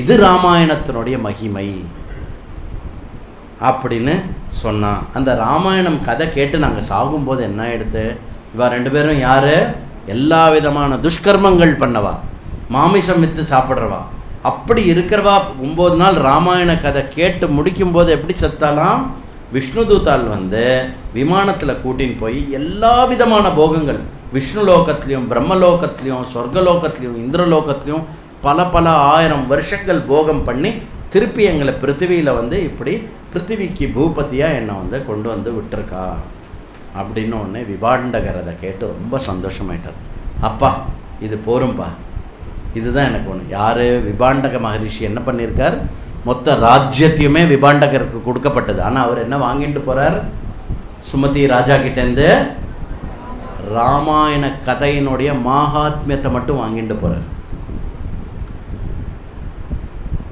இது ராமாயணத்தினுடைய மகிமை அப்படின்னு சொன்னான். அந்த ராமாயணம் கதை கேட்டு நாங்கள் சாகும்போது என்ன ஆயிடுத்து, இவா 2 பேரும் யார்? எல்லா விதமான துஷ்கர்மங்கள் பண்ணவா, மாமிசம் வித்து சாப்பிட்றவா. அப்படி இருக்கிறவா 9 நாள் ராமாயண கதை கேட்டு முடிக்கும்போது எப்படி செத்தாலாம்? விஷ்ணு தூத்தால் வந்து விமானத்தில் கூட்டின்னு போய் எல்லா விதமான போகங்கள், விஷ்ணு லோகத்துலேயும் பிரம்மலோகத்துலேயும் சொர்க்கலோகத்துலேயும் இந்திரலோகத்துலேயும் பல பல 1000 வருஷங்கள் போகம் பண்ணி திருப்பி எங்களை பிருத்திவியில் வந்து இப்படி பிருத்திவிக்கு பூபதியாக என்னை வந்து கொண்டு வந்து விட்டுருக்கா அப்படின்னு ஒன்று விபாண்டகர் அதை கேட்டு ரொம்ப சந்தோஷமாயிட்டார். அப்பா இது போரும்பா, இதுதான் எனக்கு ஒன்று. யார்? விபாண்டக மகரிஷி என்ன பண்ணியிருக்கார்? மொத்த ராஜ்யத்தையுமே விபாண்டகருக்கு கொடுக்கப்பட்டது. ஆனால் அவர் என்ன வாங்கிட்டு போகிறார்? சுமதி ராஜா கிட்டேருந்து ராமாயண கதையினுடைய மகாத்மியத்தை மட்டும் வாங்கிட்டு போகிறார்.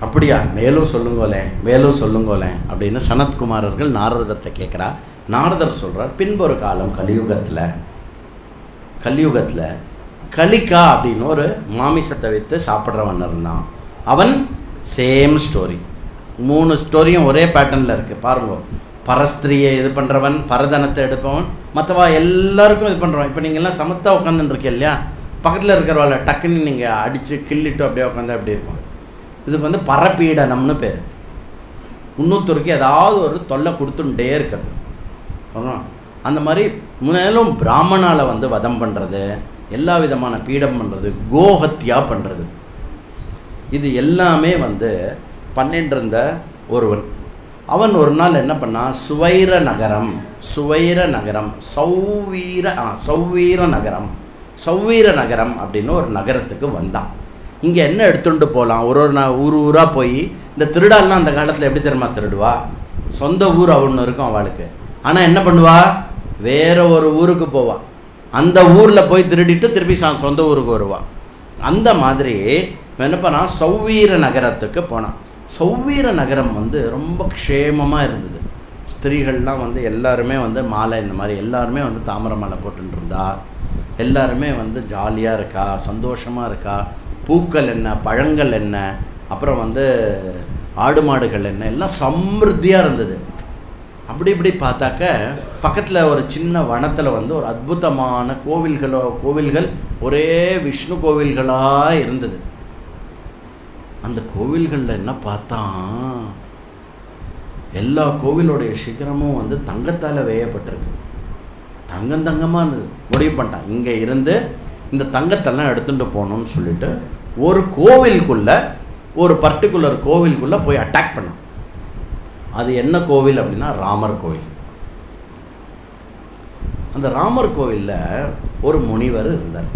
அப்படியா? மேலும் சொல்லுங்கோலேன், மேலும் சொல்லுங்கோலேன் அப்படின்னு சனத்குமாரர்கள் நாரதர்கிட்ட கேட்குறா. நாரதர் சொல்கிறார், பின்பொரு காலம் கலியுகத்தில் கலிகா அப்படின்னு ஒரு மாமிசத்தை வைத்து சாப்பிட்றவன் இருந்தான். அவன் சேம் ஸ்டோரி, 3 ஸ்டோரியும் ஒரே பேட்டர்னில் இருக்குது பாருங்க. பரஸ்திரியை இது பண்ணுறவன், பரதனத்தை எடுப்பவன், மற்றவா எல்லாருக்கும் இது பண்ணுறவன். இப்போ நீங்கள்லாம் சமத்தா உட்காந்துட்டு இருக்கீங்க இல்லையா, பக்கத்தில் இருக்கிறவாள் டக்குன்னு நீங்கள் அடித்து கிள்ளிட்டு அப்படியே உட்காந்து அப்படி இருக்கும். இதுக்கு வந்து பரப்பீடனம்னு பேர். இன்னொருத்தருக்கு ஏதாவது ஒரு தொல்லை கொடுத்துட்டே இருக்கிறது. அந்த மாதிரி மேலும் பிராமணால வந்து வதம் பண்ணுறது, எல்லா விதமான பீடம் பண்ணுறது, கோஹத்யா பண்ணுறது, இது எல்லாமே வந்து பண்ணிட்டு இருந்த ஒருவன். அவன் ஒரு நாள் என்ன பண்ணான்? சௌவீர நகரம் அப்படின்னு ஒரு நகரத்துக்கு வந்தான். இங்கே என்ன எடுத்துட்டு போகலாம்? ஒரு ஊராக போய் இந்த திருடாலாம் அந்த காலத்தில் எப்படி தெரியுமா திருடுவா? சொந்த ஊர் ஒன்று இருக்கும் அவளுக்கு. ஆனால் என்ன பண்ணுவா? வேற ஒரு ஊருக்கு போவா, அந்த ஊரில் போய் திருடிட்டு திருப்பி சொந்த ஊருக்கு வருவா. அந்த மாதிரி என்ன பண்ணா, சௌவீர நகரத்துக்கு போனான். சௌவீர நகரம் வந்து ரொம்ப க்ஷேமமாக இருந்தது. ஸ்திரீகள்லாம் வந்து எல்லாருமே வந்து மாலை, இந்த மாதிரி எல்லாருமே வந்து தாமரை மாலை போட்டுட்டு இருந்தா. எல்லாருமே வந்து ஜாலியாக இருக்கா, சந்தோஷமாக இருக்கா. பூக்கள் என்ன, பழங்கள் என்ன, அப்புறம் வந்து ஆடு மாடுகள் என்ன, எல்லாம் சமிருத்தியாக இருந்தது. அப்படி இப்படி பார்த்தாக்க பக்கத்தில் ஒரு சின்ன வனத்தில் வந்து ஒரு அற்புதமான கோவில்கள் ஒரே விஷ்ணு கோவில்களாக இருந்தது. அந்த கோவில்களில் என்ன பார்த்தான், எல்லா கோவிலோடைய சிகரமும் வந்து தங்கத்தால் வேயப்பட்டிருக்கு. தங்கமாக இருந்தது. முடிவு பண்ணிட்டான், இங்கே இருந்து இந்த தங்கத்தெல்லாம் எடுத்துகிட்டு போகணும்னு சொல்லிட்டு ஒரு கோவிலுக்குள்ளே, ஒரு பர்டிகுலர் கோவிலுக்குள்ளே போய் அட்டாக் பண்ணான். அது என்ன கோவில் அப்படின்னா ராமர் கோவில். அந்த ராமர் கோவிலில் ஒரு முனிவர் இருந்தார்.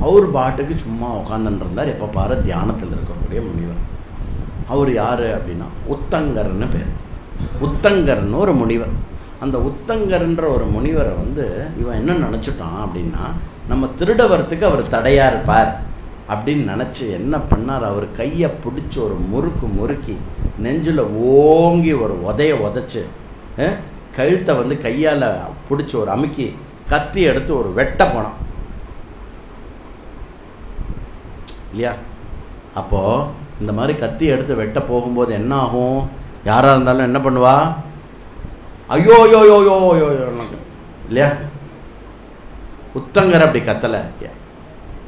அவர் பாட்டுக்கு சும்மா உட்காந்துட்டு இருந்தார். எப்போ பாரு தியானத்தில் இருக்கக்கூடிய முனிவர். அவர் யார் அப்படின்னா உத்தங்கர்னு பேர். உத்தங்கர்னு ஒரு முனிவர். அந்த உத்தங்கர்ன்ற ஒரு முனிவரை வந்து இவன் என்ன நினச்சிட்டான் அப்படின்னா, நம்ம திருட வரத்துக்கு அவர் தடையாக இருப்பார் அப்படின்னு நினச்சி என்ன பண்ணார், அவர் கையை பிடிச்சி ஒரு முறுக்கி நெஞ்சில் ஓங்கி ஒரு உதைச்சு கழுத்தை வந்து கையால் பிடிச்சி ஒரு அமுக்கி கத்தி எடுத்து ஒரு வெட்ட போனான் இல்லையா? அப்போது இந்த மாதிரி கத்தி எடுத்து வெட்ட போகும்போது என்ன ஆகும்? யாராக இருந்தாலும் என்ன பண்ணுவா? ஐயோ யோ யோ யோ யோ இல்லையா? உத்தங்கர் அப்படி கத்தலை.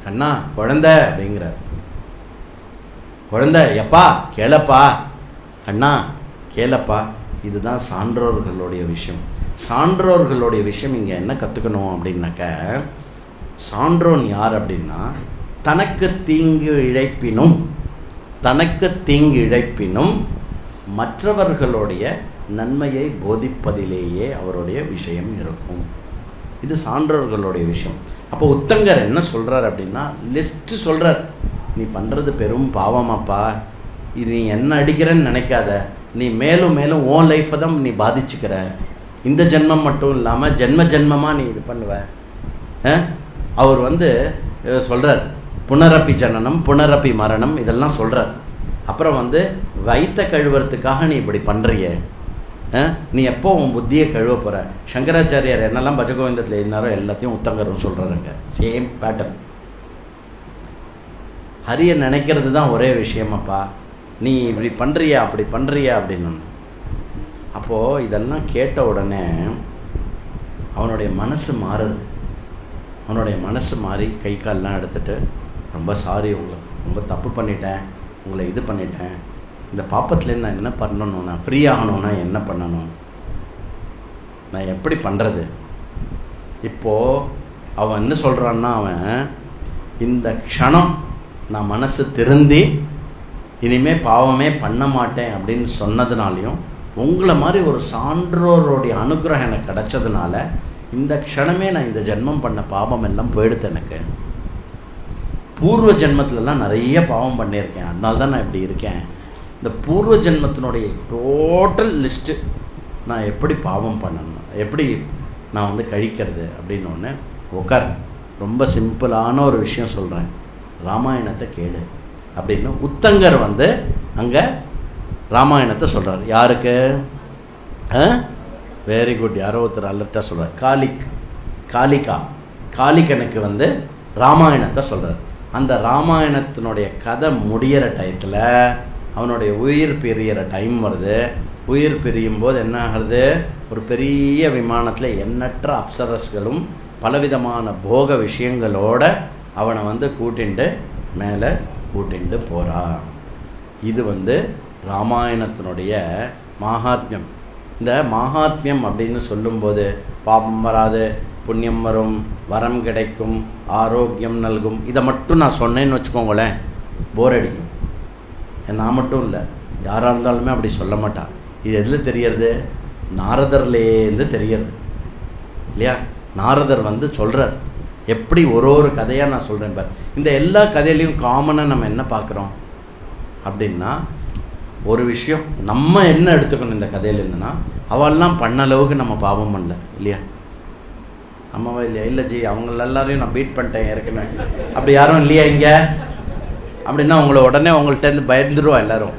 கண்ணா குழந்தை அப்படிங்கிறார். குழந்தை எப்பா கேளப்பா, கண்ணா கேளப்பா. இதுதான் சான்றோர்களுடைய விஷயம். சான்றோர்களுடைய விஷயம் இங்கே என்ன கற்றுக்கணும் அப்படின்னாக்க, சான்றோன் யார் அப்படின்னா, தனக்கு தீங்கு இழைப்பினும் மற்றவர்களுடைய நன்மையை போதிப்பதிலேயே அவருடைய விஷயம் இருக்கும். இது சான்றோர்களுடைய விஷயம். அப்போ உத்தங்கர் என்ன சொல்கிறார் அப்படின்னா, லிஸ்ட்டு சொல்கிறார். நீ பண்ணுறது பெரும் பாவமாப்பா, இது நீ என்ன அடிக்கிறன்னு நினைக்காத, நீ மேலும் மேலும் உன் லைஃப்பை தான் நீ பாதிச்சுக்கிற. இந்த ஜென்மம் மட்டும் இல்லாமல் ஜென்மமாக நீ இது பண்ணுவ. அவர் சொல்கிறார், புனரப்பி ஜனனம் புனரப்பி மரணம் இதெல்லாம் சொல்கிறார். அப்புறம் வயிற்ற கழுவுறதுக்காக நீ இப்படி பண்ணுறிய, நீ எப்போ உன் புத்தியை கழுவ போகிற? சங்கராச்சாரியார் என்னெல்லாம் பஜகோவிந்தத்தில் இருந்தாரோ எல்லாத்தையும் உத்தங்கரும் சொல்கிறாருங்க. Same pattern. ஹரியை நினைக்கிறது தான் ஒரே விஷயமாப்பா, நீ இப்படி பண்ணுறியா அப்படி பண்ணுறியா அப்படின்னு. அப்போது இதெல்லாம் கேட்ட உடனே அவனுடைய மனசு மாறுது. அவனுடைய மனசு மாறி கை கால்லாம் எடுத்துகிட்டு, ரொம்ப சாரி, உங்களுக்கு ரொம்ப தப்பு பண்ணிட்டேன், உங்களை இது பண்ணிட்டேன், இந்த பாப்பத்துலேருந்து நான் என்ன பண்ணணும், நான் ஃப்ரீ ஆகணும்னா என்ன பண்ணணும், நான் எப்படி பண்ணுறது? இப்போது அவன் என்ன சொல்கிறான்னா, அவன் இந்த க்ஷணம் நான் மனசு திருந்தி இனிமேல் பாவமே பண்ண மாட்டேன் அப்படின்னு சொன்னதுனாலையும், உங்களை மாதிரி ஒரு சான்றோருடைய அனுகிரகம் எனக்கு கிடச்சதுனால இந்த க்ஷணமே நான் இந்த ஜென்மம் பண்ண பாவம் எல்லாம் போயிடுது. எனக்கு பூர்வ ஜென்மத்திலலாம் நிறைய பாவம் பண்ணியிருக்கேன், அதனால தான் நான் இப்படி இருக்கேன். இந்த பூர்வ ஜென்மத்தினுடைய டோட்டல் லிஸ்ட்டு நான் எப்படி பாவம் பண்ணணும், எப்படி நான் கழிக்கிறது அப்படின்னு ஒன்று உட்கார். ரொம்ப சிம்பிளான ஒரு விஷயம் சொல்கிறேன், ராமாயணத்தை கேளு அப்படின்னு உத்தங்கர் அங்கே ராமாயணத்தை சொல்கிறார். யாருக்கு? வெரி குட், யாரோ ஒருத்தர் அலர்ட்டாக சொல்கிறார். காளிகனுக்கு ராமாயணத்தை சொல்கிறார். அந்த ராமாயணத்தினுடைய கதை முடிகிற டயத்தில் அவனுடைய உயிர் பிரியிற டைம் வருது. உயிர் பிரியும் போது என்ன ஆகிறது? ஒரு பெரிய விமானத்தில் எண்ணற்ற அப்சரஸ்களும் பலவிதமான போக விஷயங்களோட அவனை கூட்டிண்டு மேலே கூட்டிண்டு போகிறா. இது ராமாயணத்தினுடைய மகாத்மியம். இந்த மகாத்மியம் அப்படின்னு சொல்லும்போது பாபம் வராது, புண்ணியம் வரும், வரம் கிடைக்கும், ஆரோக்கியம் நல்கும், இதை மட்டும் நான் சொன்னேன்னு வச்சுக்கோங்களேன், போர் அடிக்கும். நான் மட்டும் இல்லை, யாராக இருந்தாலுமே அப்படி சொல்ல மாட்டான். இது எதில் தெரியறது? நாரதர்லேருந்து தெரியறது இல்லையா? நாரதர் சொல்கிறார். எப்படி ஒரு கதையாக நான் சொல்கிறேன் பார். இந்த எல்லா கதையிலையும் காமனாக நம்ம என்ன பார்க்குறோம் அப்படின்னா, ஒரு விஷயம் நம்ம என்ன எடுத்துக்கணும் இந்த கதையில் இருந்துன்னா, அவெல்லாம் பண்ண அளவுக்கு நம்ம பாவம் பண்ணல இல்லையா? நம்மவா இல்லையா? இல்லை ஜி, அவங்க எல்லாரையும் நான் பீட் பண்ணிட்டேன் ஏற்கனவே, அப்படி யாரும் இல்லையா இங்கே அப்படின்னா உங்களை உடனே உங்கள்கிட்டருந்து பயந்துருவா எல்லாரும்.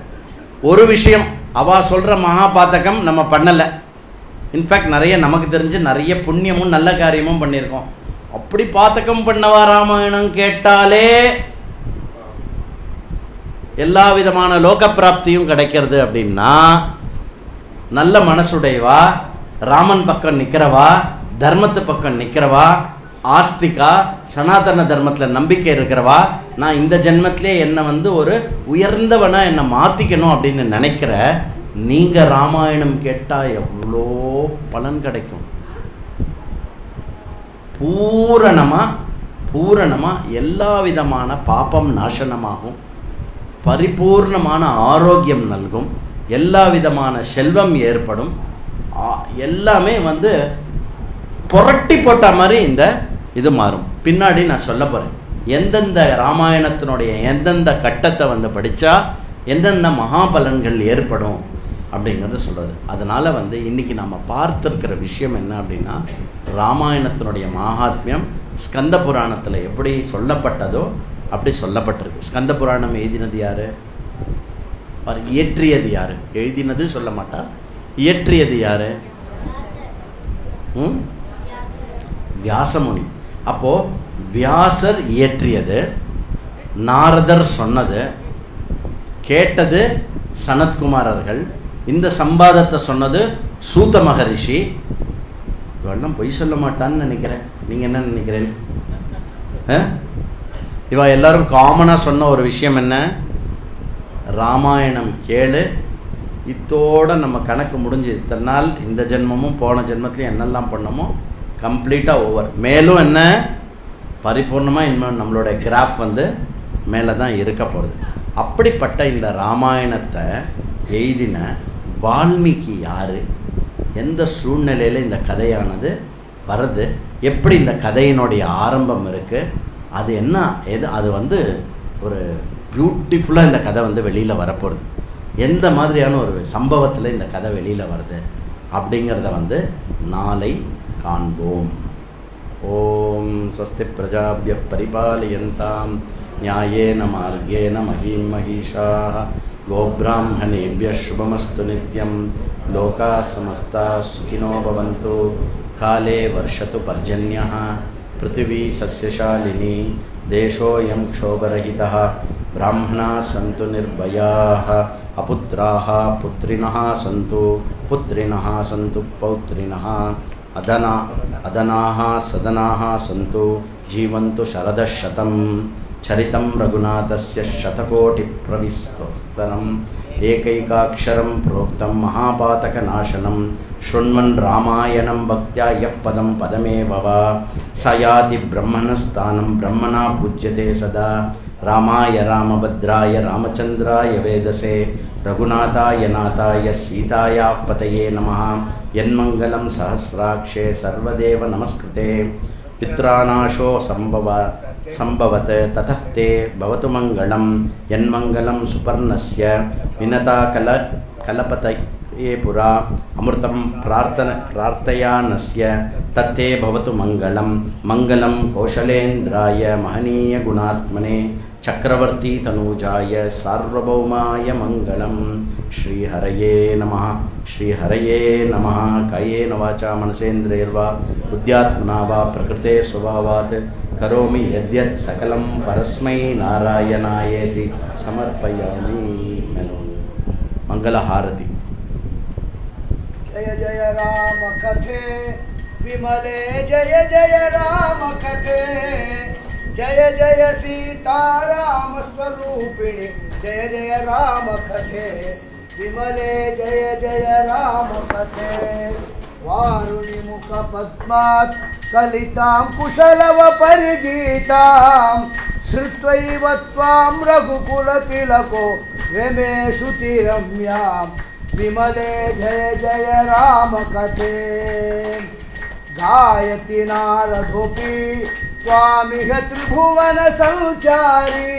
ஒரு விஷயம் அவள் சொல்கிற மகாபாத்தகம் நம்ம பண்ணலை. இன்ஃபேக்ட் நிறைய நமக்கு தெரிஞ்சு நிறைய புண்ணியமும் நல்ல காரியமும் பண்ணியிருக்கோம். அப்படி பாத்தகம் பண்ணவா ராமாயணம் கேட்டாலே எல்லா விதமான லோக பிராப்தியும் கிடைக்கிறது அப்படின்னா, நல்ல மனசுடையவா, ராமன் பக்கம் நிற்கிறவா, தர்மத்து பக்கம் நிற்கிறவா, ஆஸ்திகா, சனாதன தர்மத்தில் நம்பிக்கை இருக்கிறவா, நான் இந்த ஜென்மத்திலே என்னை ஒரு உயர்ந்தவனா என்னை மாற்றிக்கணும் அப்படின்னு நினைக்கிற நீங்கள் ராமாயணம் கேட்டால் எவ்வளோ பலன் கிடைக்கும். பூரணமாக எல்லா விதமான பாபம் நாசனமாகும், பரிபூர்ணமான ஆரோக்கியம் நல்கும், எல்லா விதமான செல்வம் ஏற்படும், எல்லாமே புரட்டி போட்ட மாதிரி இந்த இது மாறும். பின்னாடி நான் சொல்ல போகிறேன் எந்தெந்த ராமாயணத்தினுடைய எந்தெந்த கட்டத்தை படித்தா எந்தெந்த மகாபலன்கள் ஏற்படும் அப்படிங்கிறத சொல்கிறது. அதனால் இன்றைக்கி நம்ம பார்த்துருக்கிற விஷயம் என்ன அப்படின்னா, ராமாயணத்தினுடைய மகாத்மியம் ஸ்கந்த புராணத்தில் எப்படி சொல்லப்பட்டதோ அப்படி சொல்லப்பட்டிருக்கு. ஸ்கந்த புராணம் எழுதினது யார்? இயற்றியது யார்? எழுதினது சொல்ல மாட்டா, இயற்றியது யார்? வியாசமுனி. அப்போது வியாசர் இயற்றியது, நாரதர் சொன்னது, கேட்டது சனத்குமாரர்கள், இந்த சம்பாதத்தை சொன்னது சூத மகரிஷி. இவெல்லாம் பொய் சொல்ல மாட்டான்னு நினைக்கிறேன். நீங்கள் என்ன நினைக்கிறேன்? இவ எல்லாரும் காமனாக சொன்ன ஒரு விஷயம் என்ன? ராமாயணம் கேளு, இத்தோட நம்ம கணக்கு முடிஞ்சு. இத்தனை நாள் இந்த ஜென்மமும் போன ஜென்மத்திலையும் என்னெல்லாம் பண்ணமோ கம்ப்ளீட்டாக ஓவர். மேலும் என்ன பரிபூர்ணமாக இன்னும் நம்மளோட கிராஃப் மேலே தான் இருக்க போகிறது. அப்படிப்பட்ட இந்த ராமாயணத்தை எழுதின வால்மீகி யார்? எந்த சூழ்நிலையில் இந்த கதையானது வருது? எப்படி இந்த கதையினுடைய ஆரம்பம் இருக்குது? அது என்ன அது ஒரு பியூட்டிஃபுல்லாக இந்த கதை வெளியில் வரப்போகுது. எந்த மாதிரியான ஒரு சம்பவத்தில் இந்த கதை வெளியில் வருது அப்படிங்கிறத நாளை காண்போம். ஓம் ஸ்வஸ்தி பிரஜாப்ய பரிபாலயந்தாம் நியாயேன மார்கேன மஹீம் மஹீஷாः கோப்ராஹ்மணேभ्यः शुभमस्तु नित्यं लोकाः समस्ताः सुखिनो भवन्तु काले वर्षतु पर्जन्यः पृथिवी सस्यशालिनी देशोऽयं क्षोभरहितः ब्राह्मणाः सन्तु निर्भयाः अपुत्राः पुत्रिणः सन्तु पुत्रिणः सन्तु पौत्रिणः अदनाः सदनाः सन्तु जीवन्तु शरदः शतं चरितं रघुनाथस्य शतकोटिप्रविस्तरम् एकैकाक्षरं प्रोक्तं महापातकनाशनं शृण्वन् रामायणं भक्त्या यः पदं पदमेव वा स याति ब्रह्मणस्थानं ब्रह्मणा पूज्यते सदा. रामाय रामभद्राय रामचन्द्राय वेदसे रघुनाथाय नाथाय सीतायाः पतये नमः. यन्मङ्गलं सहस्राक्षे सर्वदेव नमस्कृते पित्रानाशो संभवत् ततः ते भवतु मङ्गलं. यन्मङ्गलं सुपर्णस्य विनता कलपतये पुरा अमृतं प्रार्थयानस्य तत्ते भवतु मङ्गलं. मङ्गलं कौशलेन्द्राय महनीय गुणात्मने चक्रवर्ती तनूजाय सार्वभौमाय मङ्गलं. श्रीहरये नमः. श्रीहरये नमः. कायेन वाचा मनसेन्द्रियैर्वा बुद्ध्यात्मना वा प्रकृते स्वभावात् करोमि यद्यत् सकलं परस्मै नारायणायेति समर्पयामि. मंगलहारति. जय जय राम कथे विमले जय जय राम कथे जय जय सीताराम स्वरूपिणी जय जय राम कथे विमले जय जय राम कथे. वारुणि मुख पद्मात् कलितां कुशलव परिगीतां श्रुत्वैव त्वां रघुकुलतिलको रमे श्रुतिरम्यां विमले जय जय राम कथे. गायति नारदोऽपि त्वामिह त्रिभुवन संचारी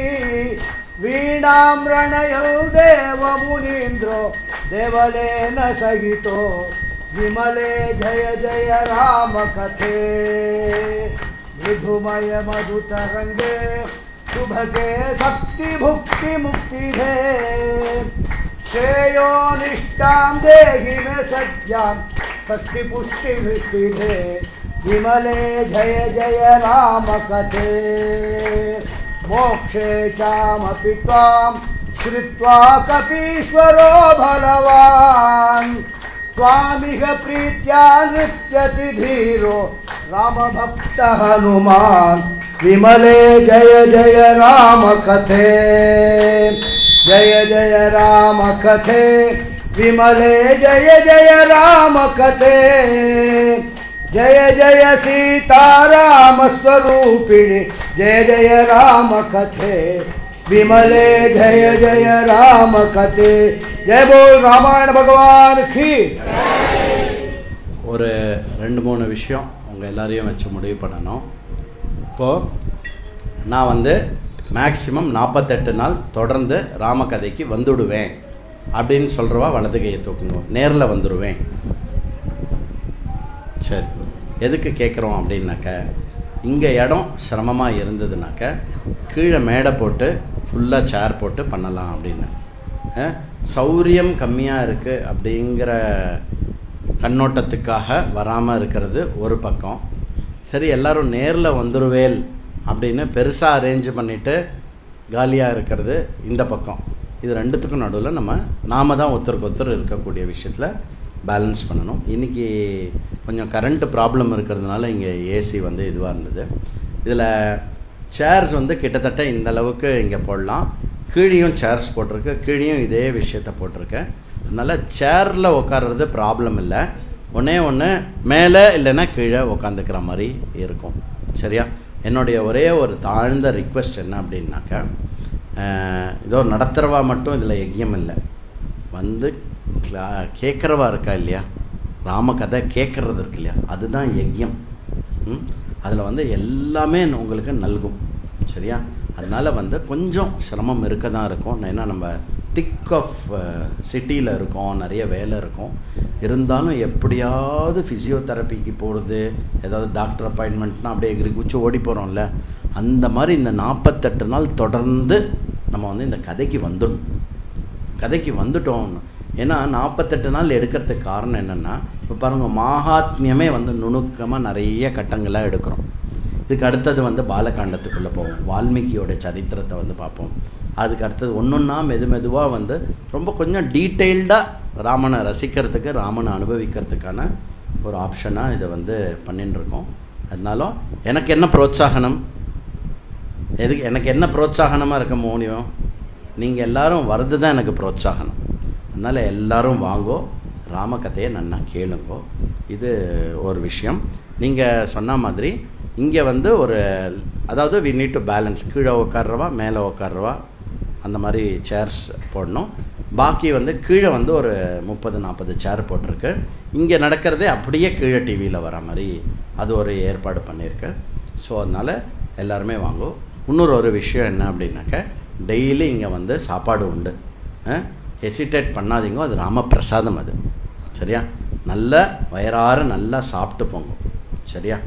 वीणां रणयो देवमुनीन्द्रो देवलेन सहितो विमले जय जय राम कथे. मृदुमय मधुतरंगे शुभगे शक्ति भुक्ति मुक्ति दे श्रेयो निष्ठां देहि मे सज्जां शक्ति पुष्टि वृत्ति दे विमले जय जय राम कथे. मोक्षे चामपि त्वां श्रुत्वा कपीश्वरो बलवान् स्वामिह प्रीत्या नृत्यति धीरो रामभक्त हनुमान् विमले जय जय राम कथे. जय जय राम कथे विमले जय जय राम कथे. जय जय सीताराम स्वरूपिणी जय जय राम कथे विमले जय जय राम कथे. जय बोल रामायण भगवान की. ஒரு 2-3 விஷயம் உங்கள் எல்லாரையும் வச்சு முடிவு பண்ணணும். இப்போது நான் மேக்சிமம் 48 நாள் தொடர்ந்து ராமகதைக்கு வந்துடுவேன் அப்படின்னு சொல்கிறவா வலது கையை தூக்குங்க. நேரில் வந்துடுவேன். சரி, எதுக்கு கேட்குறோம் அப்படின்னாக்க, இங்கே இடம் சிரமமாக இருந்ததுனாக்க கீழே மேடை போட்டு ஃபுல்லாக சேர் போட்டு பண்ணலாம் அப்படின்னு. சௌரியம் கம்மியாக இருக்குது அப்படிங்கிற கண்ணோட்டத்துக்காக வராமல் இருக்கிறது ஒரு பக்கம். சரி எல்லோரும் நேரில் வந்துருவேல் அப்படின்னு பெருசாக அரேஞ்ச் பண்ணிவிட்டு காலியாக இருக்கிறது இந்த பக்கம். இது ரெண்டுத்துக்கும் நடுவில் நாம தான் ஒருத்தருக்கு ஒருத்தர் இருக்கக்கூடிய விஷயத்தில் பேலன்ஸ் பண்ணணும். இன்றைக்கி கொஞ்சம் கரண்ட்டு ப்ராப்ளம் இருக்கிறதுனால இங்கே ஏசி வந்து இதுவாக இருந்தது. இதில் சேர்ஸ் வந்து கிட்டத்தட்ட இந்த அளவுக்கு இங்கே போடலாம். கீழேயும் சேர்ஸ் போட்டிருக்கு, கீழேயும் இதே விஷயத்தை போட்டிருக்கேன். அதனால் சேரில் உட்கார்றது ப்ராப்ளம் இல்லை. ஒன்று மேலே இல்லைன்னா கீழே உட்காந்துக்கிற மாதிரி இருக்கும். சரியா? என்னுடைய ஒரே ஒரு தாழ்ந்த ரிக்வெஸ்ட் என்ன அப்படின்னாக்கா, இதோ நடத்துகிறவா மட்டும் இதில் யஜ்யம் இல்லை, வந்து கேட்குறவா இருக்கா இல்லையா, ராம கதை கேட்குறது இருக்கு இல்லையா, அதுதான் யஜ்யம். அதில் வந்து எல்லாமே உங்களுக்கு நல்கும். சரியா? அதனால் வந்து கொஞ்சம் சிரமம் இருக்க தான் இருக்கும். ஏன்னா நம்ம திக் ஆஃப் சிட்டியில் இருக்கோம், நிறைய வேலை இருக்கும். இருந்தாலும் எப்படியாவது ஃபிசியோதெரப்பிக்கு போகிறது, ஏதாவது டாக்டர் அப்பாயின்மெண்ட்னால் அப்படியே எகிரி குச்சி ஓடி போகிறோம்ல, அந்த மாதிரி இந்த 48 நாள் தொடர்ந்து நம்ம வந்து இந்த கதைக்கு வந்துட்டோம். ஏன்னா 48 நாள் எடுக்கிறதுக்கு காரணம் என்னென்னா, இப்போ பாருங்கள், மகாத்மியமே வந்து நுணுக்கமாக நிறைய கட்டங்களாக எடுக்கிறோம். இதுக்கு அடுத்தது வந்து பாலகாண்டத்துக்குள்ளே போவோம், வால்மீகியோட சரித்திரத்தை வந்து பார்ப்போம். அதுக்கு அடுத்தது ஒன்றொன்னா மெதுவாக வந்து ரொம்ப கொஞ்சம் டீட்டெயில்டாக ராமனை ரசிக்கிறதுக்கு, ராமனை அனுபவிக்கிறதுக்கான ஒரு ஆப்ஷனாக இதை வந்து பண்ணிட்டுருக்கோம். அதனாலும் எனக்கு என்ன புரோத்சாகனம், எனக்கு என்ன புரோத்சாகனமாக இருக்க முடியும், நீங்கள் எல்லோரும் வர்றது தான் எனக்கு புரோத்சாகனம். அதனால் எல்லோரும் வாங்கோ, ராமகதையை நன்னா கேளுங்கோ. இது ஒரு விஷயம். நீங்கள் சொன்ன மாதிரி இங்கே வந்து அதாவது வி நீட் டு பேலன்ஸ். கீழே உட்கார்றவா மேலே உட்கார்றவா அந்த மாதிரி சேர்ஸ் போடணும். பாக்கி வந்து கீழே வந்து ஒரு 30-40 சேர் போட்டிருக்கு. இங்கே நடக்கிறதே அப்படியே கீழே டிவியில் வர மாதிரி அது ஒரு ஏற்பாடு பண்ணியிருக்கு. ஸோ அதனால் எல்லாருமே வாங்கும். இன்னொரு ஒரு விஷயம் என்ன அப்படின்னாக்க, டெய்லி இங்கே வந்து சாப்பாடு உண்டு. ஹெசிடேட் பண்ணாதீங்க, அது ராமபிரசாதம். அது சரியா? நல்ல வயறார நல்லா சாப்பிட்டு போங்க. சரியா?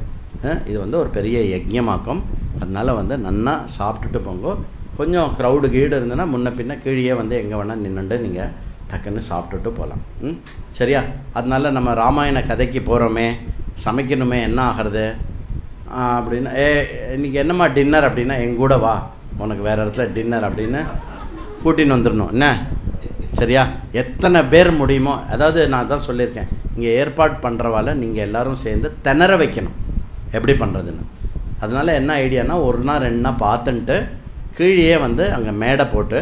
இது வந்து ஒரு பெரிய யஜ்யமாக்கம். அதனால் வந்து நன்னா சாப்பிட்டுட்டு போங்க. கொஞ்சம் க்ரௌடு கீடு இருந்ததுன்னா முன்ன பின்ன கீழே வந்து எங்கே வேணால் நின்றுட்டு நீங்கள் டக்குன்னு சாப்பிட்டுட்டு போகலாம். சரியா? அதனால் நம்ம ராமாயண கதைக்கு போகிறோமே, சமைக்கணுமே, என்ன ஆகிறது அப்படின்னா, இன்றைக்கி என்னம்மா டின்னர் அப்படின்னா, எங்கூட வா, உனக்கு வேறு இடத்துல டின்னர் அப்படின்னு கூட்டின்னு வந்துடணும். என்ன? சரியா? எத்தனை பேர் முடியுமோ, அதாவது நான் தான் சொல்லியிருக்கேன், இங்கே ஏற்பாடு பண்ணுறவால நீங்கள் எல்லோரும் சேர்ந்து திணற வைக்கணும் எப்படி பண்ணுறதுன்னு. அதனால் என்ன ஐடியானா, 1 நாள் 2 நாள் பார்த்துன்ட்டு கீழே வந்து அங்கே மேடை போட்டு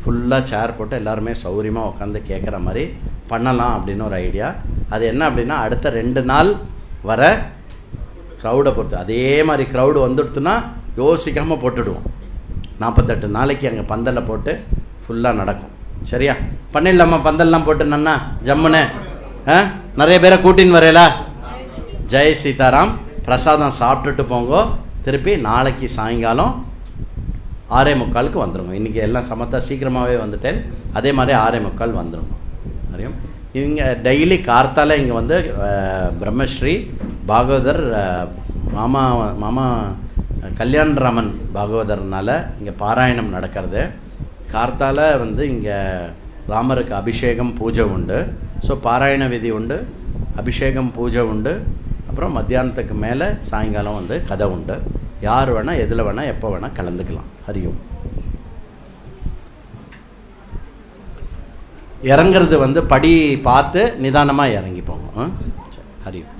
ஃபுல்லாக சேர் போட்டு எல்லாருமே சௌரியமாக உட்காந்து கேட்குற மாதிரி பண்ணலாம் அப்படின்னு ஒரு ஐடியா. அது என்ன அப்படின்னா, அடுத்த 2 நாள் வர க்ரௌடை பொறுத்து, அதே மாதிரி க்ரௌடு வந்துடுத்துன்னா யோசிக்காமல் போட்டுடுவோம். 48 நாளைக்கு அங்கே பந்தலில் போட்டு ஃபுல்லாக நடக்கும். சரியா? பண்ணிடலாமா? பந்தல்லாம் போட்டு நன்னா ஜம்முன்னு நிறைய பேரை கூட்டின்னு வரையலா? ஜெய் சீதாராம். பிரசாதம் சாப்பிட்டுட்டு போங்க. திருப்பி நாளைக்கு சாயங்காலம் 6:45 வந்துடுங்க. இன்றைக்கி எல்லாம் சமத்தா சீக்கிரமாகவே வந்துட்டேன். அதே மாதிரி 6:45 வந்துடுங்க. அறியும். இங்கே டெய்லி கார்த்தால இங்கே வந்து பிரம்மஸ்ரீ பாகவதர் மாமா கல்யாணராமன் பாகவதர்னால இங்கே பாராயணம் நடக்கிறது. கார்த்தால வந்து இங்கே ராமருக்கு அபிஷேகம் பூஜை உண்டு. ஸோ பாராயண விதி உண்டு, அபிஷேகம் பூஜை உண்டு. அப்புறம் மத்தியானத்துக்கு மேலே சாயங்காலம் வந்து கதை உண்டு. யார் வேணால் எதில் வேணால் எப்போ வேணால் கலந்துக்கலாம். ஹரியும். இறங்கிறது வந்து படி பார்த்து நிதானமாக இறங்கி போங்க. ஹரியும்.